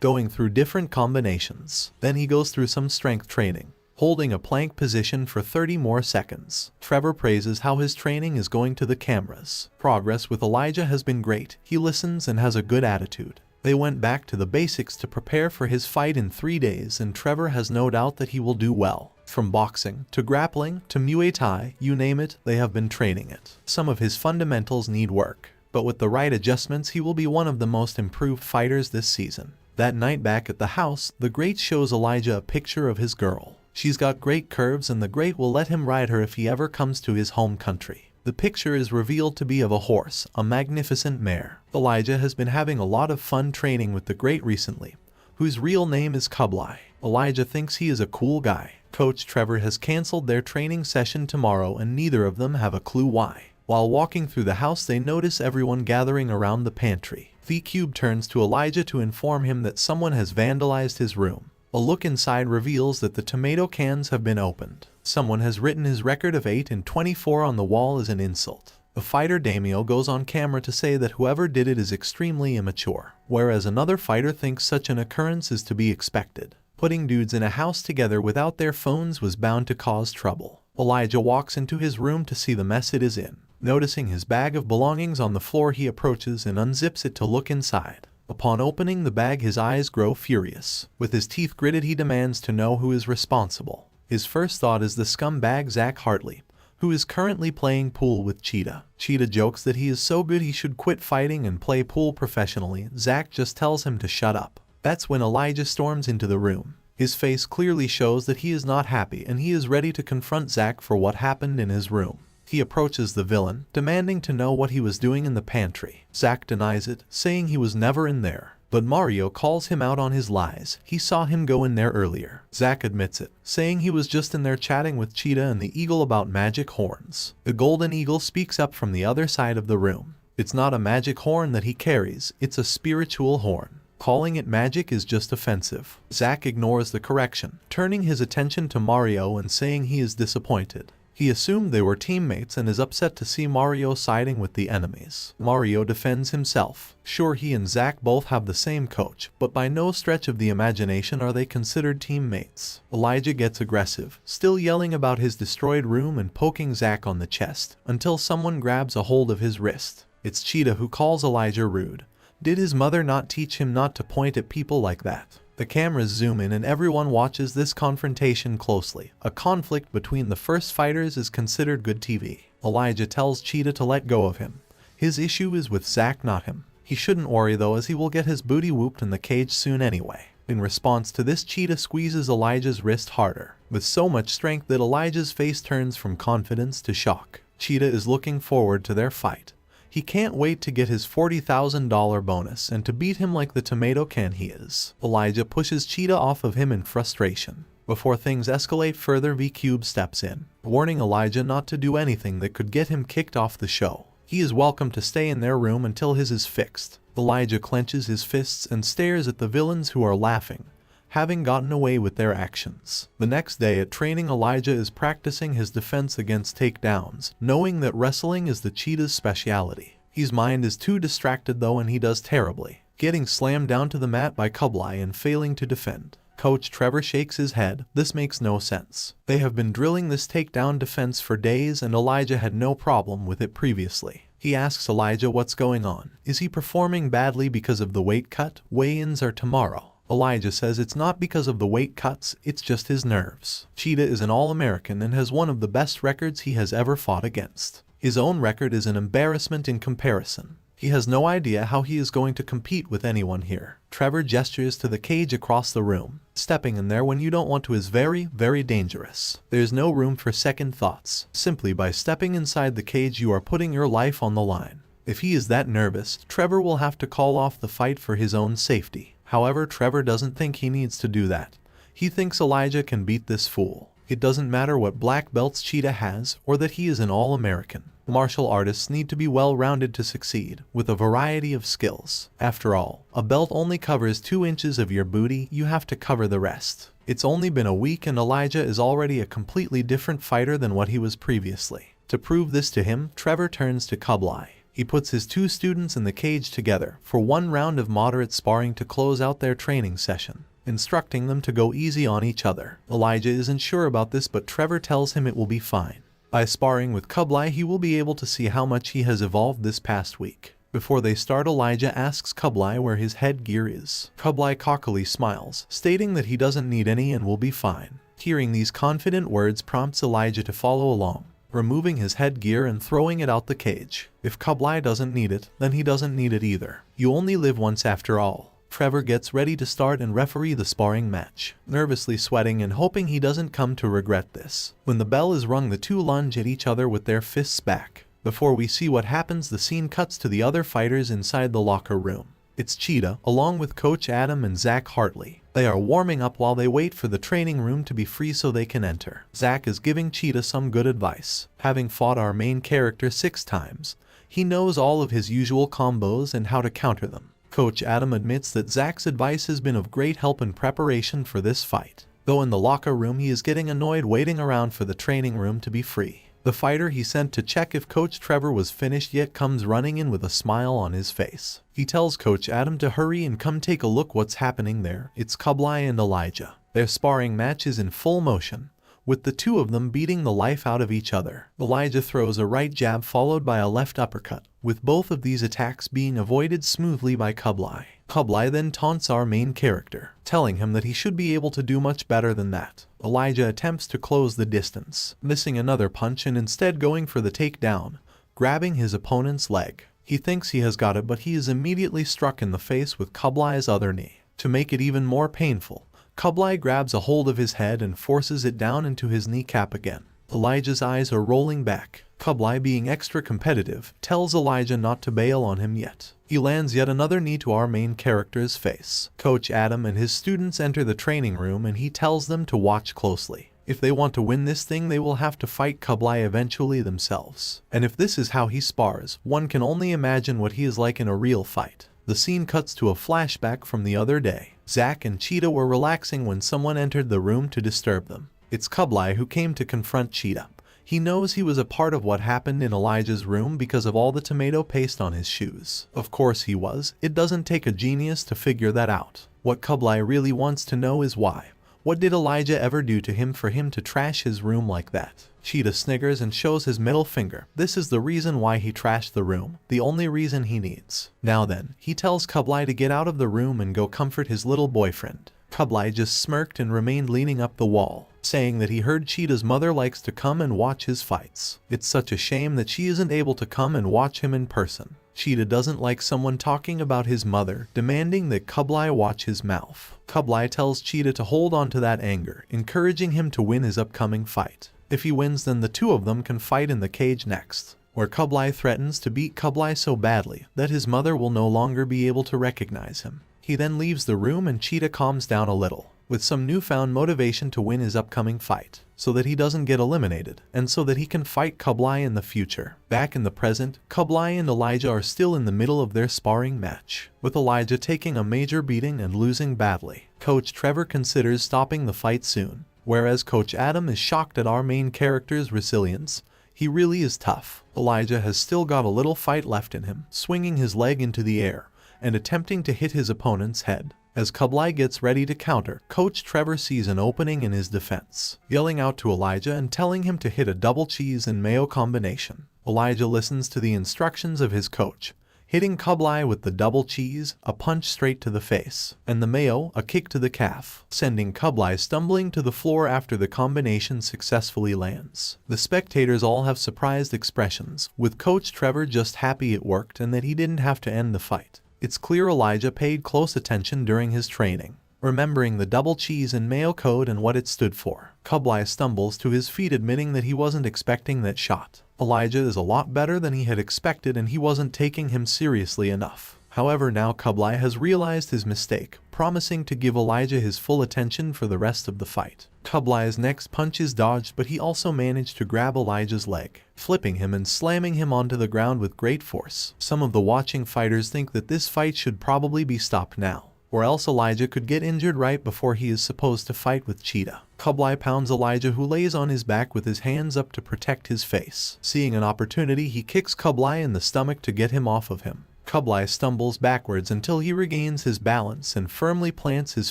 going through different combinations. Then he goes through some strength training, holding a plank position for 30 more seconds. Trevor praises how his training is going to the cameras. Progress with Elijah has been great. He listens and has a good attitude. They went back to the basics to prepare for his fight in 3 days, and Trevor has no doubt that he will do well. From boxing, to grappling, to Muay Thai, you name it, they have been training it. Some of his fundamentals need work, but with the right adjustments he will be one of the most improved fighters this season. That night back at the house, the Great shows Elijah a picture of his girl. She's got great curves and the Great will let him ride her if he ever comes to his home country. The picture is revealed to be of a horse, a magnificent mare. Elijah has been having a lot of fun training with the great recently, whose real name is Kublai. Elijah thinks he is a cool guy. Coach Trevor has cancelled their training session tomorrow and neither of them have a clue why. While walking through the house they notice everyone gathering around the pantry. V-Cube turns to Elijah to inform him that someone has vandalized his room. A look inside reveals that the tomato cans have been opened. Someone has written his record of 8 and 24 on the wall as an insult. The fighter daimyo goes on camera to say that whoever did it is extremely immature, whereas another fighter thinks such an occurrence is to be expected. Putting dudes in a house together without their phones was bound to cause trouble. Elijah walks into his room to see the mess it is in. Noticing his bag of belongings on the floor, he approaches and unzips it to look inside. Upon opening the bag, his eyes grow furious. With his teeth gritted, he demands to know who is responsible. His first thought is the scumbag Zach Hartley, who is currently playing pool with Cheetah. Cheetah jokes that he is so good he should quit fighting and play pool professionally. Zach just tells him to shut up. That's when Elijah storms into the room. His face clearly shows that he is not happy and he is ready to confront Zach for what happened in his room. He approaches the villain, demanding to know what he was doing in the pantry. Zach denies it, saying he was never in there. But Mario calls him out on his lies. He saw him go in there earlier. Zach admits it, saying he was just in there chatting with Cheetah and the eagle about magic horns. The golden eagle speaks up from the other side of the room. It's not a magic horn that he carries, it's a spiritual horn. Calling it magic is just offensive. Zach ignores the correction, turning his attention to Mario and saying he is disappointed. He assumed they were teammates and is upset to see Mario siding with the enemies. Mario defends himself. Sure, he and Zach both have the same coach, but by no stretch of the imagination are they considered teammates. Elijah gets aggressive, still yelling about his destroyed room and poking Zach on the chest, until someone grabs a hold of his wrist. It's Cheetah who calls Elijah rude. Did his mother not teach him not to point at people like that? The cameras zoom in and everyone watches this confrontation closely. A conflict between the first fighters is considered good TV. Elijah tells Cheetah to let go of him. His issue is with Zach, not him. He shouldn't worry though, as he will get his booty whooped in the cage soon anyway. In response to this, Cheetah squeezes Elijah's wrist harder, with so much strength that Elijah's face turns from confidence to shock. Cheetah is looking forward to their fight. He can't wait to get his $40,000 bonus and to beat him like the tomato can he is. Elijah pushes Cheetah off of him in frustration. Before things escalate further, V-Cube steps in, warning Elijah not to do anything that could get him kicked off the show. He is welcome to stay in their room until his is fixed. Elijah clenches his fists and stares at the villains who are laughing, having gotten away with their actions. The next day at training, Elijah is practicing his defense against takedowns, knowing that wrestling is the Cheetah's specialty. His mind is too distracted though, and he does terribly, getting slammed down to the mat by Kublai and failing to defend. Coach Trevor shakes his head. This makes no sense. They have been drilling this takedown defense for days and Elijah had no problem with it previously. He asks Elijah what's going on. Is he performing badly because of the weight cut? Weigh-ins are tomorrow. Elijah says it's not because of the weight cuts, it's just his nerves. Cheetah is an All-American and has one of the best records he has ever fought against. His own record is an embarrassment in comparison. He has no idea how he is going to compete with anyone here. Trevor gestures to the cage across the room. Stepping in there when you don't want to is very, very dangerous. There's no room for second thoughts. Simply by stepping inside the cage you are putting your life on the line. If he is that nervous, Trevor will have to call off the fight for his own safety. However, Trevor doesn't think he needs to do that. He thinks Elijah can beat this fool. It doesn't matter what black belts Cheetah has or that he is an All-American. Martial artists need to be well-rounded to succeed, with a variety of skills. After all, a belt only covers 2 inches of your booty, you have to cover the rest. It's only been a week and Elijah is already a completely different fighter than what he was previously. To prove this to him, Trevor turns to Kublai. He puts his 2 students in the cage together for 1 round of moderate sparring to close out their training session, instructing them to go easy on each other. Elijah isn't sure about this, but Trevor tells him it will be fine. By sparring with Kublai, he will be able to see how much he has evolved this past week. Before they start, Elijah asks Kublai where his headgear is. Kublai cockily smiles, stating that he doesn't need any and will be fine. Hearing these confident words prompts Elijah to follow along, removing his headgear and throwing it out the cage. If Kublai doesn't need it, then he doesn't need it either. You only live once after all. Trevor gets ready to start and referee the sparring match, nervously sweating and hoping he doesn't come to regret this. When the bell is rung, the 2 lunge at each other with their fists back. Before we see what happens, the scene cuts to the other fighters inside the locker room. It's Cheetah, along with Coach Adam and Zach Hartley. They are warming up while they wait for the training room to be free so they can enter. Zach is giving Cheetah some good advice. Having fought our main character 6 times, he knows all of his usual combos and how to counter them. Coach Adam admits that Zach's advice has been of great help in preparation for this fight. Though in the locker room he is getting annoyed waiting around for the training room to be free. The fighter he sent to check if Coach Trevor was finished yet comes running in with a smile on his face. He tells Coach Adam to hurry and come take a look what's happening there. It's Kublai and Elijah. Their sparring match is in full motion, with the two of them beating the life out of each other. Elijah throws a right jab followed by a left uppercut, with both of these attacks being avoided smoothly by Kublai. Kublai then taunts our main character, telling him that he should be able to do much better than that. Elijah attempts to close the distance, missing another punch and instead going for the takedown, grabbing his opponent's leg. He thinks he has got it, but he is immediately struck in the face with Kublai's other knee. To make it even more painful, Kublai grabs a hold of his head and forces it down into his kneecap again. Elijah's eyes are rolling back. Kublai, being extra competitive, tells Elijah not to bail on him yet. He lands yet another knee to our main character's face. Coach Adam and his students enter the training room and he tells them to watch closely. If they want to win this thing, they will have to fight Kublai eventually themselves. And if this is how he spars, one can only imagine what he is like in a real fight. The scene cuts to a flashback from the other day. Zach and Cheetah were relaxing when someone entered the room to disturb them. It's Kublai who came to confront Cheetah. He knows he was a part of what happened in Elijah's room because of all the tomato paste on his shoes. Of course he was. It doesn't take a genius to figure that out. What Kublai really wants to know is why. What did Elijah ever do to him for him to trash his room like that? Cheetah sniggers and shows his middle finger. This is the reason why he trashed the room. The only reason he needs. Now then, he tells Kublai to get out of the room and go comfort his little boyfriend. Kublai just smirked and remained leaning up the wall, saying that he heard Cheetah's mother likes to come and watch his fights. It's such a shame that she isn't able to come and watch him in person. Cheetah doesn't like someone talking about his mother, demanding that Kublai watch his mouth. Kublai tells Cheetah to hold on to that anger, encouraging him to win his upcoming fight. If he wins, then the two of them can fight in the cage next, where Kublai threatens to beat Kublai so badly that his mother will no longer be able to recognize him. He then leaves the room and Cheetah calms down a little, with some newfound motivation to win his upcoming fight, so that he doesn't get eliminated, and so that he can fight Kublai in the future. Back in the present, Kublai and Elijah are still in the middle of their sparring match, with Elijah taking a major beating and losing badly. Coach Trevor considers stopping the fight soon, whereas Coach Adam is shocked at our main character's resilience. He really is tough. Elijah has still got a little fight left in him, swinging his leg into the air and attempting to hit his opponent's head. As Kublai gets ready to counter, Coach Trevor sees an opening in his defense, yelling out to Elijah and telling him to hit a double cheese and mayo combination. Elijah listens to the instructions of his coach, hitting Kublai with the double cheese, a punch straight to the face, and the mayo, a kick to the calf, sending Kublai stumbling to the floor after the combination successfully lands. The spectators all have surprised expressions, with Coach Trevor just happy it worked and that he didn't have to end the fight. It's clear Elijah paid close attention during his training, remembering the double cheese and mayo code and what it stood for. Kublai stumbles to his feet, admitting that he wasn't expecting that shot. Elijah is a lot better than he had expected and he wasn't taking him seriously enough. However, now Kublai has realized his mistake, promising to give Elijah his full attention for the rest of the fight. Kublai's next punch is dodged, but he also managed to grab Elijah's leg, flipping him and slamming him onto the ground with great force. Some of the watching fighters think that this fight should probably be stopped now, or else Elijah could get injured right before he is supposed to fight with Cheetah. Kublai pounds Elijah, who lays on his back with his hands up to protect his face. Seeing an opportunity, he kicks Kublai in the stomach to get him off of him. Kublai stumbles backwards until he regains his balance and firmly plants his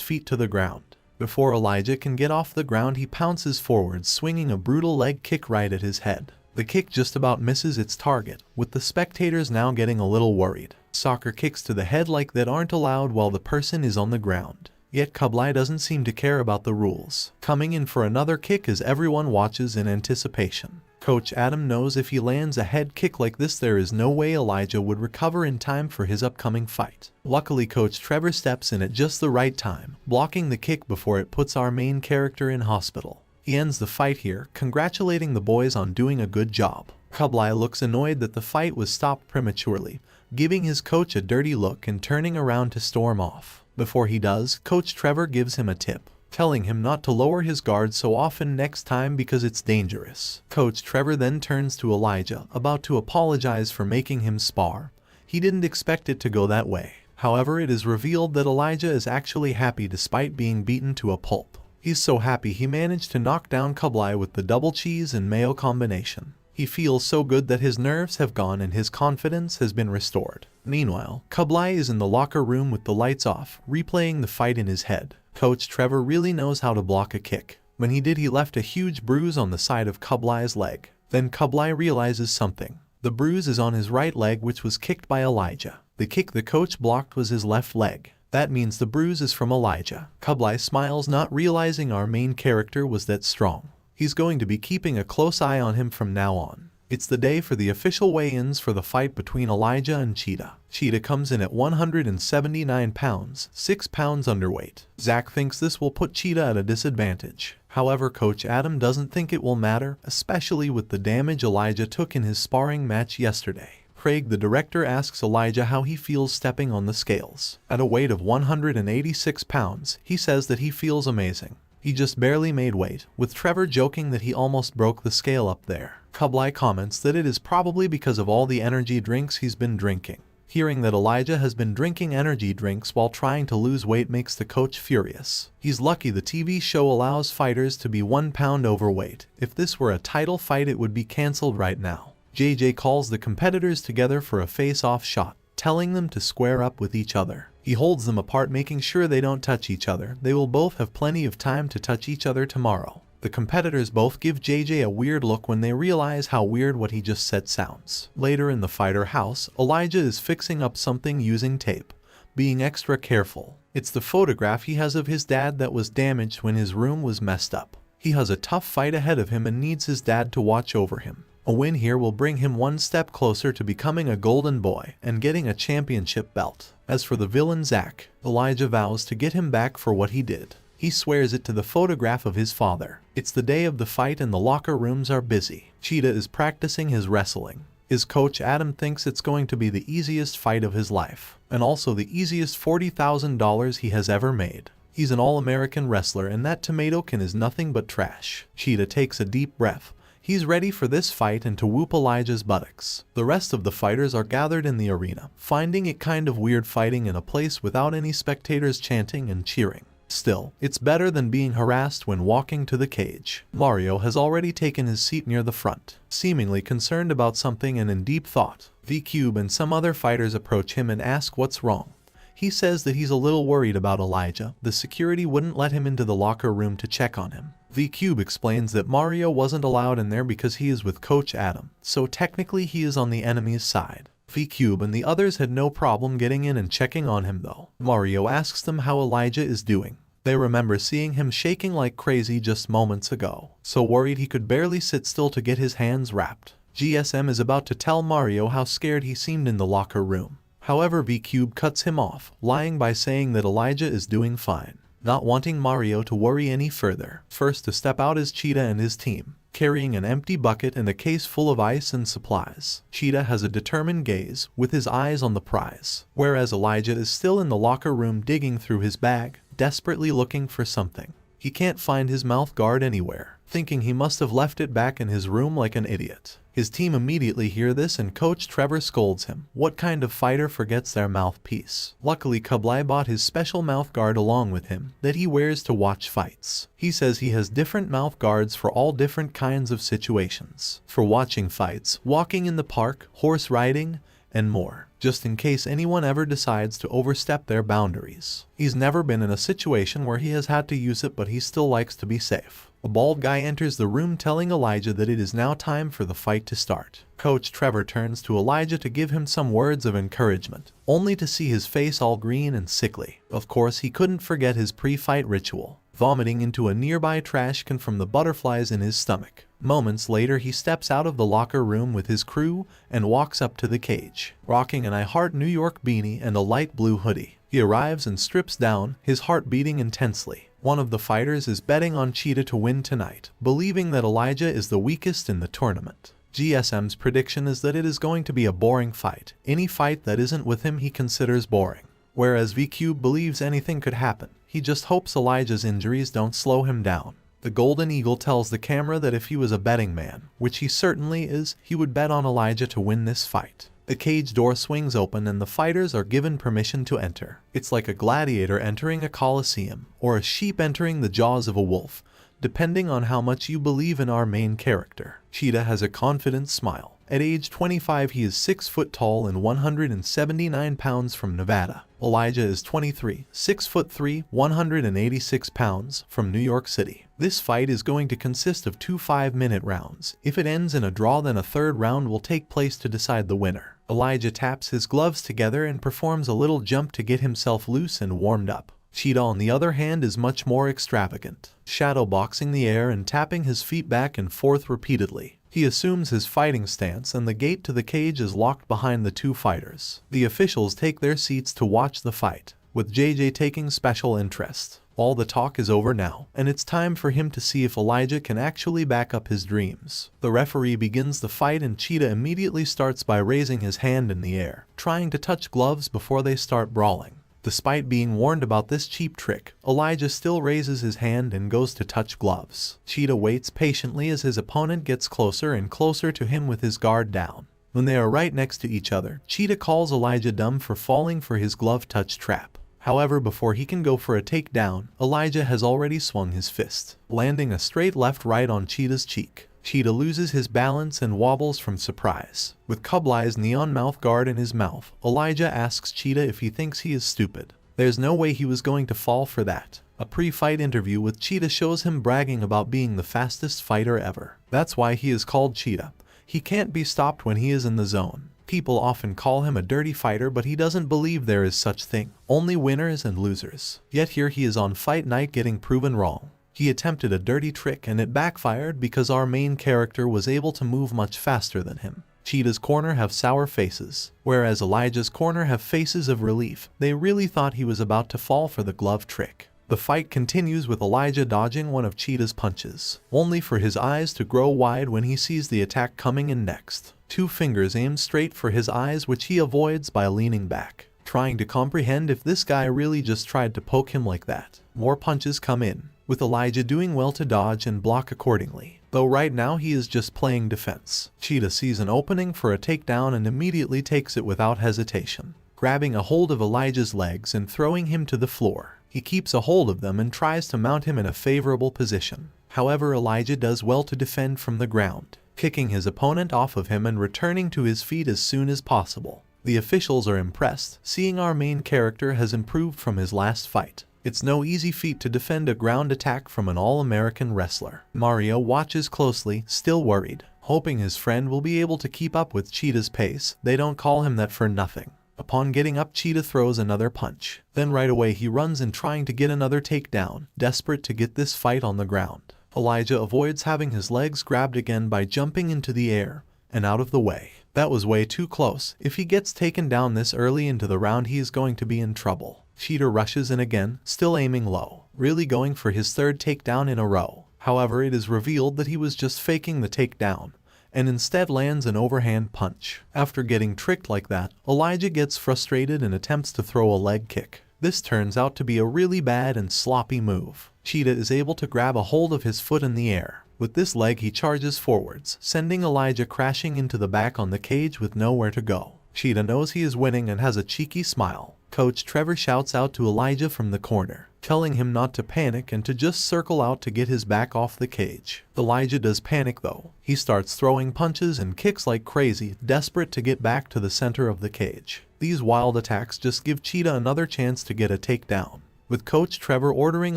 feet to the ground. Before Elijah can get off the ground, he pounces forward, swinging a brutal leg kick right at his head. The kick just about misses its target, with the spectators now getting a little worried. Soccer kicks to the head like that aren't allowed while the person is on the ground. Yet Kublai doesn't seem to care about the rules, coming in for another kick as everyone watches in anticipation. Coach Adam knows if he lands a head kick like this, there is no way Elijah would recover in time for his upcoming fight. Luckily, Coach Trevor steps in at just the right time, blocking the kick before it puts our main character in hospital. He ends the fight here, congratulating the boys on doing a good job. Kublai looks annoyed that the fight was stopped prematurely, giving his coach a dirty look and turning around to storm off. Before he does, Coach Trevor gives him a tip, telling him not to lower his guard so often next time because it's dangerous. Coach Trevor then turns to Elijah, about to apologize for making him spar. He didn't expect it to go that way. However, it is revealed that Elijah is actually happy despite being beaten to a pulp. He's so happy he managed to knock down Kublai with the double cheese and mayo combination. He feels so good that his nerves have gone and his confidence has been restored. Meanwhile, Kublai is in the locker room with the lights off, replaying the fight in his head. Coach Trevor really knows how to block a kick. When he did, he left a huge bruise on the side of Kublai's leg. Then Kublai realizes something. The bruise is on his right leg, which was kicked by Elijah. The kick the coach blocked was his left leg. That means the bruise is from Elijah. Kublai smiles, not realizing our main character was that strong. He's going to be keeping a close eye on him from now on. It's the day for the official weigh-ins for the fight between Elijah and Cheetah. Cheetah comes in at 179 pounds, 6 pounds underweight. Zach thinks this will put Cheetah at a disadvantage. However, Coach Adam doesn't think it will matter, especially with the damage Elijah took in his sparring match yesterday. Craig, the director, asks Elijah how he feels stepping on the scales. At a weight of 186 pounds, he says that he feels amazing. He just barely made weight, with Trevor joking that he almost broke the scale up there. Kublai comments that it is probably because of all the energy drinks he's been drinking. Hearing that Elijah has been drinking energy drinks while trying to lose weight makes the coach furious. He's lucky the TV show allows fighters to be 1 pound overweight. If this were a title fight, it would be cancelled right now. JJ calls the competitors together for a face-off shot, telling them to square up with each other. He holds them apart, making sure they don't touch each other. They will both have plenty of time to touch each other tomorrow. The competitors both give JJ a weird look when they realize how weird what he just said sounds. Later in the fighter house, Elijah is fixing up something using tape, being extra careful. It's the photograph he has of his dad that was damaged when his room was messed up. He has a tough fight ahead of him and needs his dad to watch over him. A win here will bring him one step closer to becoming a golden boy and getting a championship belt. As for the villain Zach, Elijah vows to get him back for what he did. He swears it to the photograph of his father. It's the day of the fight and the locker rooms are busy. Cheetah is practicing his wrestling. His coach Adam thinks it's going to be the easiest fight of his life, and also the easiest $40,000 he has ever made. He's an all-American wrestler, and that tomato can is nothing but trash. Cheetah takes a deep breath. He's ready for this fight and to whoop Elijah's buttocks. The rest of the fighters are gathered in the arena, finding it kind of weird fighting in a place without any spectators chanting and cheering. Still, it's better than being harassed when walking to the cage. Mario has already taken his seat near the front, seemingly concerned about something and in deep thought. V-Cube and some other fighters approach him and ask what's wrong. He says that he's a little worried about Elijah. The security wouldn't let him into the locker room to check on him. V-Cube explains that Mario wasn't allowed in there because he is with Coach Adam, so technically he is on the enemy's side. V-Cube and the others had no problem getting in and checking on him though. Mario asks them how Elijah is doing. They remember seeing him shaking like crazy just moments ago, so worried he could barely sit still to get his hands wrapped. GSM is about to tell Mario how scared he seemed in the locker room. However, V-Cube cuts him off, lying by saying that Elijah is doing fine, not wanting Mario to worry any further. First to step out is Cheetah and his team, carrying an empty bucket and a case full of ice and supplies. Cheetah has a determined gaze, with his eyes on the prize, whereas Elijah is still in the locker room digging through his bag, desperately looking for something. He can't find his mouth guard anywhere, thinking he must have left it back in his room like an idiot. His team immediately hear this and Coach Trevor scolds him. What kind of fighter forgets their mouthpiece? Luckily, Kublai bought his special mouth guard along with him that he wears to watch fights. He says he has different mouth guards for all different kinds of situations. For watching fights, walking in the park, horse riding, and more, just in case anyone ever decides to overstep their boundaries. He's never been in a situation where he has had to use it, but he still likes to be safe. A bald guy enters the room telling Elijah that it is now time for the fight to start. Coach Trevor turns to Elijah to give him some words of encouragement, only to see his face all green and sickly. Of course, he couldn't forget his pre-fight ritual, vomiting into a nearby trash can from the butterflies in his stomach. Moments later, he steps out of the locker room with his crew and walks up to the cage, rocking an I Heart New York beanie and a light blue hoodie. He arrives and strips down, his heart beating intensely. One of the fighters is betting on Cheetah to win tonight, believing that Elijah is the weakest in the tournament. GSM's prediction is that it is going to be a boring fight. Any fight that isn't with him he considers boring. Whereas VQ believes anything could happen. He just hopes Elijah's injuries don't slow him down. The Golden Eagle tells the camera that if he was a betting man, which he certainly is, he would bet on Elijah to win this fight. The cage door swings open and the fighters are given permission to enter. It's like a gladiator entering a coliseum, or a sheep entering the jaws of a wolf, depending on how much you believe in our main character. Cheetah has a confident smile. At age 25 he is 6 foot tall and 179 pounds from Nevada. Elijah is 23, 6 foot 3, 186 pounds from New York City. This fight is going to consist of 2 5-minute rounds. If it ends in a draw, then a third round will take place to decide the winner. Elijah taps his gloves together and performs a little jump to get himself loose and warmed up. Cheetah, on the other hand, is much more extravagant, shadowboxing the air and tapping his feet back and forth repeatedly. He assumes his fighting stance and the gate to the cage is locked behind the two fighters. The officials take their seats to watch the fight, with JJ taking special interest. All the talk is over now, and it's time for him to see if Elijah can actually back up his dreams. The referee begins the fight and Cheetah immediately starts by raising his hand in the air, trying to touch gloves before they start brawling. Despite being warned about this cheap trick, Elijah still raises his hand and goes to touch gloves. Cheetah waits patiently as his opponent gets closer and closer to him with his guard down. When they are right next to each other, Cheetah calls Elijah dumb for falling for his glove touch trap. However, before he can go for a takedown, Elijah has already swung his fist, landing a straight left-right on Cheetah's cheek. Cheetah loses his balance and wobbles from surprise. With Kublai's neon mouth guard in his mouth, Elijah asks Cheetah if he thinks he is stupid. There's no way he was going to fall for that. A pre-fight interview with Cheetah shows him bragging about being the fastest fighter ever. That's why he is called Cheetah. He can't be stopped when he is in the zone. People often call him a dirty fighter, but he doesn't believe there is such thing. Only winners and losers. Yet here he is on fight night getting proven wrong. He attempted a dirty trick and it backfired because our main character was able to move much faster than him. Cheetah's corner have sour faces, whereas Elijah's corner have faces of relief. They really thought he was about to fall for the glove trick. The fight continues with Elijah dodging one of Cheetah's punches, only for his eyes to grow wide when he sees the attack coming in next. 2 fingers aimed straight for his eyes, which he avoids by leaning back, trying to comprehend if this guy really just tried to poke him like that. More punches come in, with Elijah doing well to dodge and block accordingly, though right now he is just playing defense. Cheetah sees an opening for a takedown and immediately takes it without hesitation, grabbing a hold of Elijah's legs and throwing him to the floor. He keeps a hold of them and tries to mount him in a favorable position. However, Elijah does well to defend from the ground, kicking his opponent off of him and returning to his feet as soon as possible. The officials are impressed, seeing our main character has improved from his last fight. It's no easy feat to defend a ground attack from an all-American wrestler. Mario watches closely, still worried, hoping his friend will be able to keep up with Cheetah's pace. They don't call him that for nothing. Upon getting up, Cheetah throws another punch. Then right away he runs in trying to get another takedown, desperate to get this fight on the ground. Elijah avoids having his legs grabbed again by jumping into the air and out of the way. That was way too close. If he gets taken down this early into the round, he is going to be in trouble. Cheetah rushes in again, still aiming low, really going for his 3rd takedown in a row. However, it is revealed that he was just faking the takedown, and instead lands an overhand punch. After getting tricked like that, Elijah gets frustrated and attempts to throw a leg kick. This turns out to be a really bad and sloppy move. Cheetah is able to grab a hold of his foot in the air. With this leg he charges forwards, sending Elijah crashing into the back on the cage with nowhere to go. Cheetah knows he is winning and has a cheeky smile. Coach Trevor shouts out to Elijah from the corner, telling him not to panic and to just circle out to get his back off the cage. Elijah does panic though. He starts throwing punches and kicks like crazy, desperate to get back to the center of the cage. These wild attacks just give Cheetah another chance to get a takedown, with Coach Trevor ordering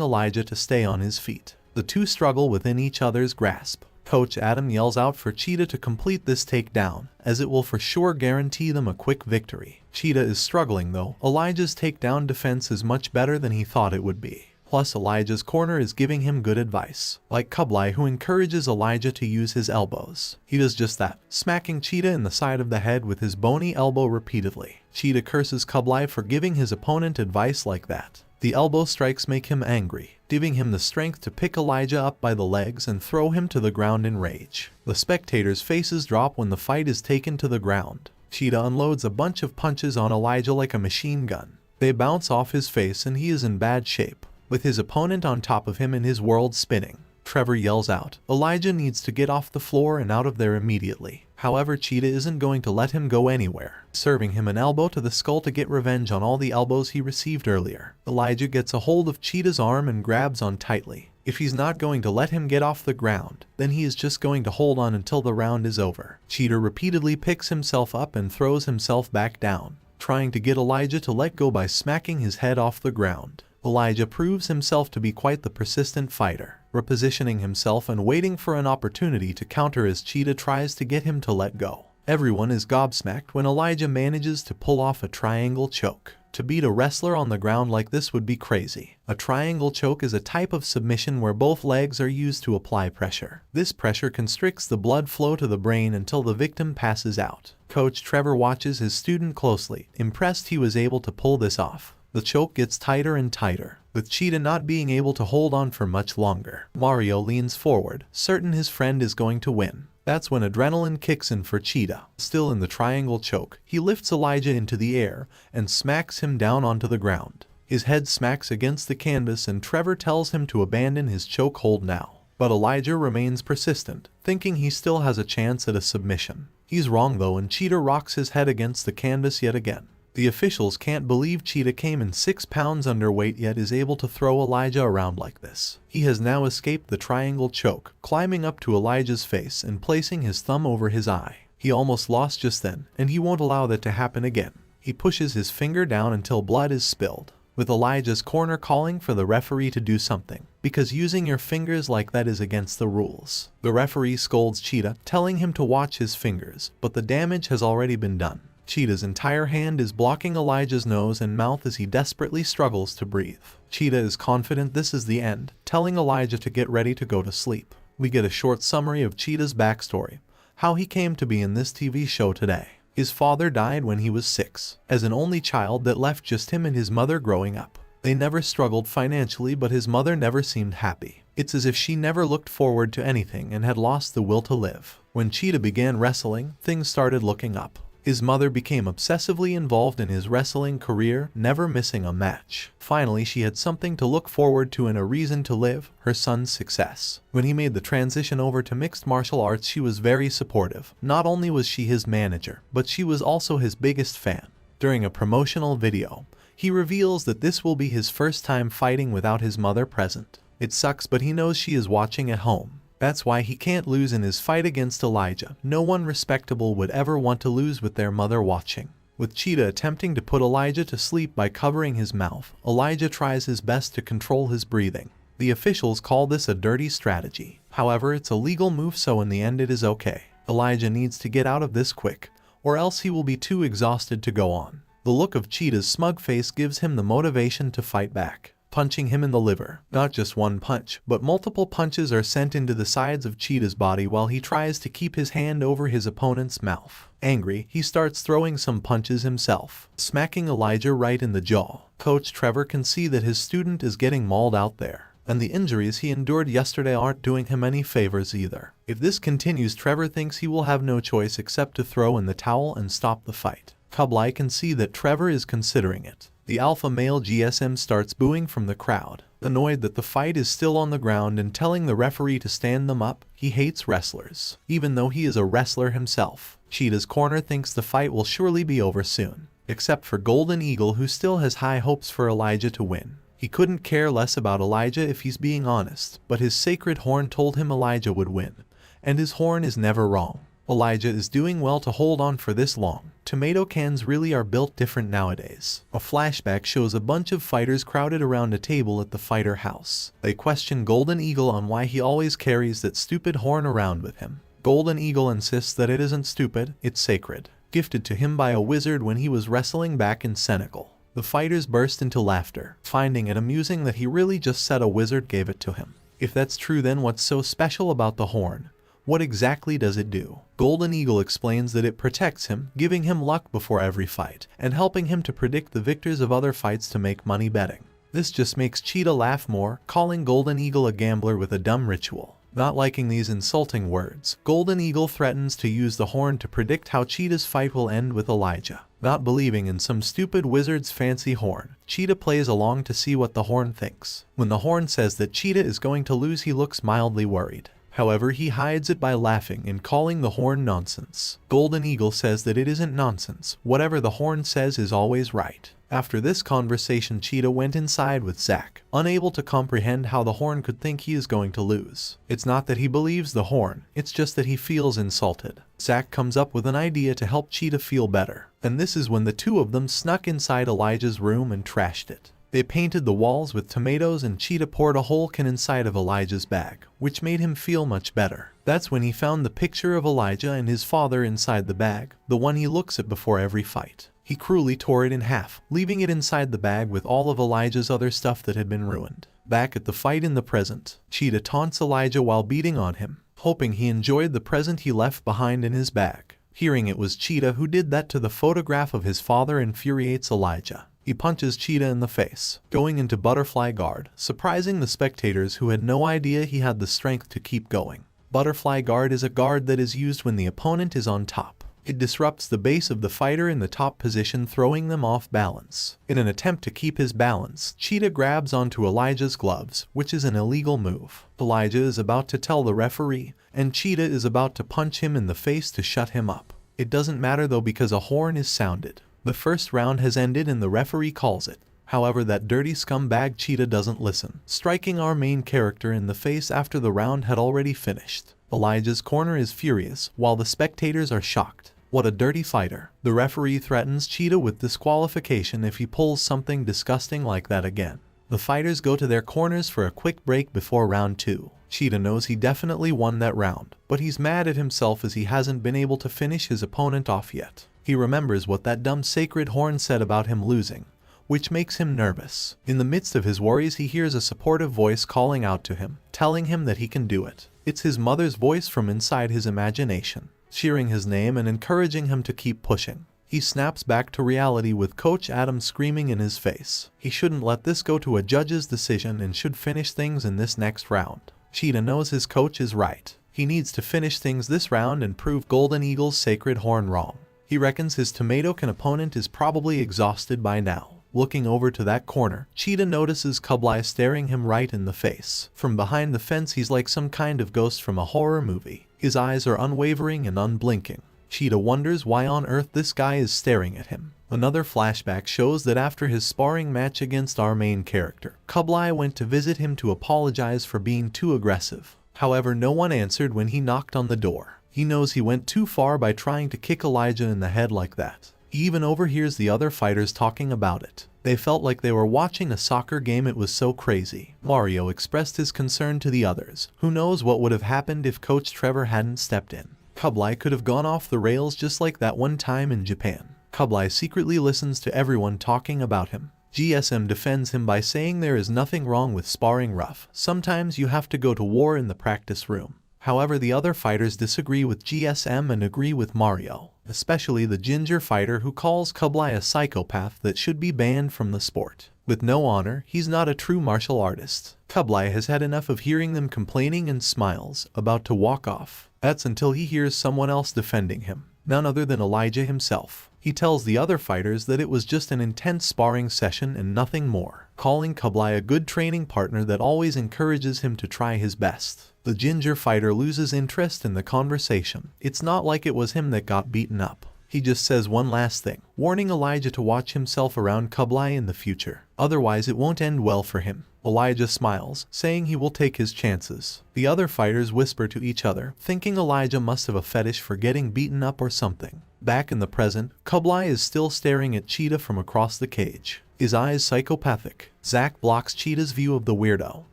Elijah to stay on his feet. The two struggle within each other's grasp. Coach Adam yells out for Cheetah to complete this takedown, as it will for sure guarantee them a quick victory. Cheetah is struggling though. Elijah's takedown defense is much better than he thought it would be. Plus, Elijah's corner is giving him good advice, like Kublai, who encourages Elijah to use his elbows. He does just that, smacking Cheetah in the side of the head with his bony elbow repeatedly. Cheetah curses Kublai for giving his opponent advice like that. The elbow strikes make him angry, giving him the strength to pick Elijah up by the legs and throw him to the ground in rage. The spectators' faces drop when the fight is taken to the ground. Cheetah unloads a bunch of punches on Elijah like a machine gun. They bounce off his face and he is in bad shape, with his opponent on top of him and his world spinning. Trevor yells out, Elijah needs to get off the floor and out of there immediately. However, Cheetah isn't going to let him go anywhere, serving him an elbow to the skull to get revenge on all the elbows he received earlier. Elijah gets a hold of Cheetah's arm and grabs on tightly. If he's not going to let him get off the ground, then he is just going to hold on until the round is over. Cheetah repeatedly picks himself up and throws himself back down, trying to get Elijah to let go by smacking his head off the ground. Elijah proves himself to be quite the persistent fighter, repositioning himself and waiting for an opportunity to counter as Cheetah tries to get him to let go. Everyone is gobsmacked when Elijah manages to pull off a triangle choke. To beat a wrestler on the ground like this would be crazy. A triangle choke is a type of submission where both legs are used to apply pressure. This pressure constricts the blood flow to the brain until the victim passes out. Coach Trevor watches his student closely, impressed he was able to pull this off. The choke gets tighter and tighter, with Cheetah not being able to hold on for much longer. Mario leans forward, certain his friend is going to win. That's when adrenaline kicks in for Cheetah. Still in the triangle choke, he lifts Elijah into the air and smacks him down onto the ground. His head smacks against the canvas and Trevor tells him to abandon his chokehold now. But Elijah remains persistent, thinking he still has a chance at a submission. He's wrong though, and Cheetah rocks his head against the canvas yet again. The officials can't believe Cheetah came in 6 pounds underweight yet is able to throw Elijah around like this. He has now escaped the triangle choke, climbing up to Elijah's face and placing his thumb over his eye. He almost lost just then, and he won't allow that to happen again. He pushes his finger down until blood is spilled, with Elijah's corner calling for the referee to do something, because using your fingers like that is against the rules. The referee scolds Cheetah, telling him to watch his fingers, but the damage has already been done. Cheetah's entire hand is blocking Elijah's nose and mouth as he desperately struggles to breathe. Cheetah is confident this is the end, telling Elijah to get ready to go to sleep. We get a short summary of Cheetah's backstory, how he came to be in this TV show today. His father died when he was 6, as an only child that left just him and his mother growing up. They never struggled financially, but his mother never seemed happy. It's as if she never looked forward to anything and had lost the will to live. When Cheetah began wrestling, things started looking up. His mother became obsessively involved in his wrestling career, never missing a match. Finally, she had something to look forward to and a reason to live, her son's success. When he made the transition over to mixed martial arts, she was very supportive. Not only was she his manager, but she was also his biggest fan. During a promotional video, he reveals that this will be his first time fighting without his mother present. It sucks, but he knows she is watching at home. That's why he can't lose in his fight against Elijah. No one respectable would ever want to lose with their mother watching. With Cheetah attempting to put Elijah to sleep by covering his mouth, Elijah tries his best to control his breathing. The officials call this a dirty strategy. However, it's a legal move, so in the end it is okay. Elijah needs to get out of this quick, or else he will be too exhausted to go on. The look of Cheetah's smug face gives him the motivation to fight back, punching him in the liver. Not just one punch, but multiple punches are sent into the sides of Cheetah's body while he tries to keep his hand over his opponent's mouth. Angry, he starts throwing some punches himself, smacking Elijah right in the jaw. Coach Trevor can see that his student is getting mauled out there, and the injuries he endured yesterday aren't doing him any favors either. If this continues, Trevor thinks he will have no choice except to throw in the towel and stop the fight. Kublai can see that Trevor is considering it. The alpha male GSM starts booing from the crowd, annoyed that the fight is still on the ground and telling the referee to stand them up. He hates wrestlers, even though he is a wrestler himself. Cheetah's corner thinks the fight will surely be over soon, except for Golden Eagle, who still has high hopes for Elijah to win. He couldn't care less about Elijah if he's being honest, but his sacred horn told him Elijah would win, and his horn is never wrong. Elijah is doing well to hold on for this long. Tomato cans really are built different nowadays. A flashback shows a bunch of fighters crowded around a table at the fighter house. They question Golden Eagle on why he always carries that stupid horn around with him. Golden Eagle insists that it isn't stupid, it's sacred, gifted to him by a wizard when he was wrestling back in Senegal. The fighters burst into laughter, finding it amusing that he really just said a wizard gave it to him. If that's true, then what's so special about the horn? What exactly does it do? Golden Eagle explains that it protects him, giving him luck before every fight, and helping him to predict the victors of other fights to make money betting. This just makes Cheetah laugh more, calling Golden Eagle a gambler with a dumb ritual. Not liking these insulting words, Golden Eagle threatens to use the horn to predict how Cheetah's fight will end with Elijah. Not believing in some stupid wizard's fancy horn, Cheetah plays along to see what the horn thinks. When the horn says that Cheetah is going to lose, he looks mildly worried. However, he hides it by laughing and calling the horn nonsense. Golden Eagle says that it isn't nonsense, whatever the horn says is always right. After this conversation, Cheetah went inside with Zack, unable to comprehend how the horn could think he is going to lose. It's not that he believes the horn, it's just that he feels insulted. Zack comes up with an idea to help Cheetah feel better, and this is when the two of them snuck inside Elijah's room and trashed it. They painted the walls with tomatoes and Cheetah poured a whole can inside of Elijah's bag, which made him feel much better. That's when he found the picture of Elijah and his father inside the bag, the one he looks at before every fight. He cruelly tore it in half, leaving it inside the bag with all of Elijah's other stuff that had been ruined. Back at the fight in the present, Cheetah taunts Elijah while beating on him, hoping he enjoyed the present he left behind in his bag. Hearing it was Cheetah who did that to the photograph of his father infuriates Elijah. He punches Cheetah in the face, going into Butterfly Guard, surprising the spectators who had no idea he had the strength to keep going. Butterfly Guard is a guard that is used when the opponent is on top. It disrupts the base of the fighter in the top position, throwing them off balance. In an attempt to keep his balance, Cheetah grabs onto Elijah's gloves, which is an illegal move. Elijah is about to tell the referee, and Cheetah is about to punch him in the face to shut him up. It doesn't matter though because a horn is sounded. The first round has ended and the referee calls it. However, that dirty scumbag Cheetah doesn't listen, striking our main character in the face after the round had already finished. Elijah's corner is furious, while the spectators are shocked. What a dirty fighter. The referee threatens Cheetah with disqualification if he pulls something disgusting like that again. The fighters go to their corners for a quick break before round 2. Cheetah knows he definitely won that round, but he's mad at himself as he hasn't been able to finish his opponent off yet. He remembers what that dumb sacred horn said about him losing, which makes him nervous. In the midst of his worries, he hears a supportive voice calling out to him, telling him that he can do it. It's his mother's voice from inside his imagination, cheering his name and encouraging him to keep pushing. He snaps back to reality with Coach Adam screaming in his face. He shouldn't let this go to a judge's decision and should finish things in this next round. Cheetah knows his coach is right. He needs to finish things this round and prove Golden Eagle's sacred horn wrong. He reckons his tomato can opponent is probably exhausted by now. Looking over to that corner, Cheetah notices Kublai staring him right in the face. From behind the fence, he's like some kind of ghost from a horror movie. His eyes are unwavering and unblinking. Cheetah wonders why on earth this guy is staring at him. Another flashback shows that after his sparring match against our main character, Kublai went to visit him to apologize for being too aggressive. However, no one answered when he knocked on the door. He knows he went too far by trying to kick Elijah in the head like that. He even overhears the other fighters talking about it. They felt like they were watching a soccer game, it was so crazy. Mario expressed his concern to the others. Who knows what would have happened if Coach Trevor hadn't stepped in. Kublai could have gone off the rails just like that one time in Japan. Kublai secretly listens to everyone talking about him. GSM defends him by saying there is nothing wrong with sparring rough. Sometimes you have to go to war in the practice room. However, the other fighters disagree with GSM and agree with Mario, especially the ginger fighter who calls Kublai a psychopath that should be banned from the sport. With no honor, he's not a true martial artist. Kublai has had enough of hearing them complaining and smiles, about to walk off. That's until he hears someone else defending him, none other than Elijah himself. He tells the other fighters that it was just an intense sparring session and nothing more, calling Kublai a good training partner that always encourages him to try his best. The ginger fighter loses interest in the conversation. It's not like it was him that got beaten up. He just says one last thing, warning Elijah to watch himself around Kublai in the future. Otherwise it won't end well for him. Elijah smiles, saying he will take his chances. The other fighters whisper to each other, thinking Elijah must have a fetish for getting beaten up or something. Back in the present, Kublai is still staring at Cheetah from across the cage. His eyes psychopathic. Zack blocks Cheetah's view of the weirdo,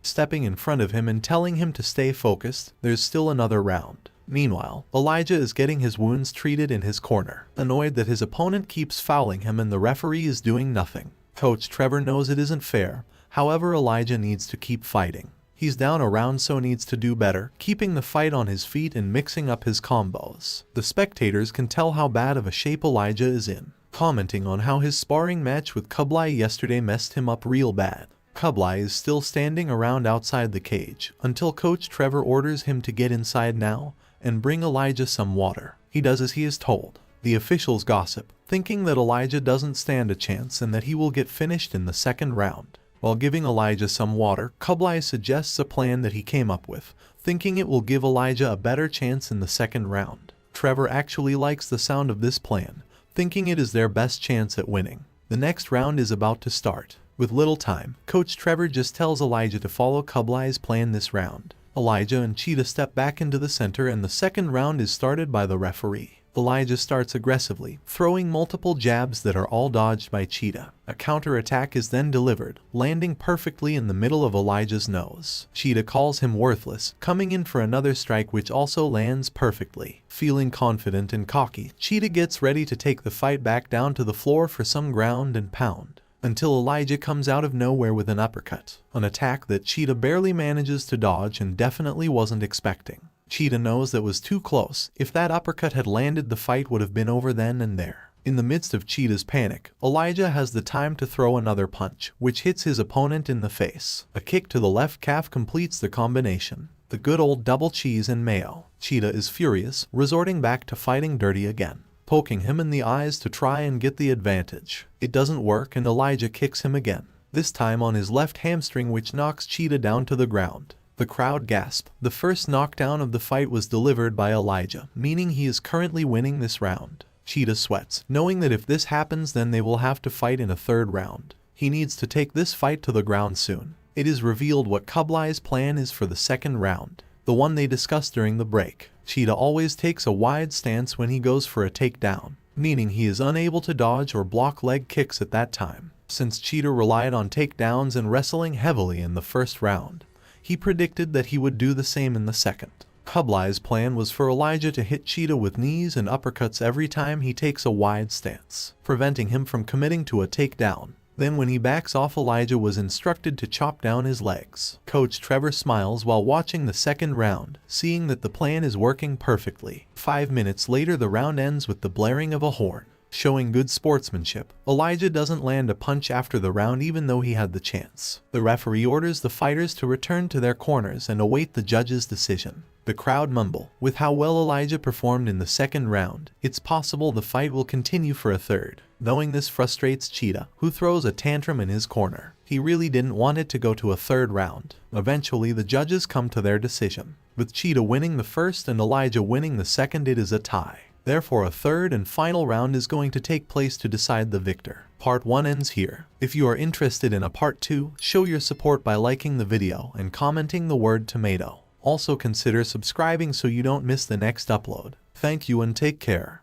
stepping in front of him and telling him to stay focused. There's still another round. Meanwhile, Elijah is getting his wounds treated in his corner, annoyed that his opponent keeps fouling him and the referee is doing nothing. Coach Trevor knows it isn't fair, however Elijah needs to keep fighting. He's down a round so needs to do better, keeping the fight on his feet and mixing up his combos. The spectators can tell how bad of a shape Elijah is in, commenting on how his sparring match with Kublai yesterday messed him up real bad. Kublai is still standing around outside the cage until Coach Trevor orders him to get inside now and bring Elijah some water. He does as he is told. The officials gossip, thinking that Elijah doesn't stand a chance and that he will get finished in the second round. While giving Elijah some water, Kublai suggests a plan that he came up with, thinking it will give Elijah a better chance in the second round. Trevor actually likes the sound of this plan, thinking it is their best chance at winning. The next round is about to start. With little time, Coach Trevor just tells Elijah to follow Kublai's plan this round. Elijah and Cheetah step back into the center and the second round is started by the referee. Elijah starts aggressively, throwing multiple jabs that are all dodged by Cheetah. A counter-attack is then delivered, landing perfectly in the middle of Elijah's nose. Cheetah calls him worthless, coming in for another strike which also lands perfectly. Feeling confident and cocky, Cheetah gets ready to take the fight back down to the floor for some ground and pound, until Elijah comes out of nowhere with an uppercut, an attack that Cheetah barely manages to dodge and definitely wasn't expecting. Cheetah knows that was too close. If that uppercut had landed, the fight would have been over then and there. In the midst of Cheetah's panic, Elijah has the time to throw another punch, which hits his opponent in the face. A kick to the left calf completes the combination. The good old double cheese and mayo. Cheetah is furious, resorting back to fighting dirty again, poking him in the eyes to try and get the advantage. It doesn't work and Elijah kicks him again, this time on his left hamstring, which knocks Cheetah down to the ground. The crowd gasp. The first knockdown of the fight was delivered by Elijah, meaning he is currently winning this round. Cheetah sweats, knowing that if this happens then they will have to fight in a third round. He needs to take this fight to the ground soon. It is revealed what Kublai's plan is for the second round, the one they discussed during the break. Cheetah always takes a wide stance when he goes for a takedown, meaning he is unable to dodge or block leg kicks at that time. Since Cheetah relied on takedowns and wrestling heavily in the first round, he predicted that he would do the same in the second. Kublai's plan was for Elijah to hit Cheetah with knees and uppercuts every time he takes a wide stance, preventing him from committing to a takedown. Then when he backs off, Elijah was instructed to chop down his legs. Coach Trevor smiles while watching the second round, seeing that the plan is working perfectly. 5 minutes later, the round ends with the blaring of a horn. Showing good sportsmanship, Elijah doesn't land a punch after the round even though he had the chance. The referee orders the fighters to return to their corners and await the judge's decision. The crowd mumble. With how well Elijah performed in the second round, it's possible the fight will continue for a third. Knowing this frustrates Cheetah, who throws a tantrum in his corner. He really didn't want it to go to a third round. Eventually the judges come to their decision. With Cheetah winning the first and Elijah winning the second, it is a tie. Therefore, a third and final round is going to take place to decide the victor. Part 1 ends here. If you are interested in a part 2, show your support by liking the video and commenting the word tomato. Also consider subscribing so you don't miss the next upload. Thank you and take care.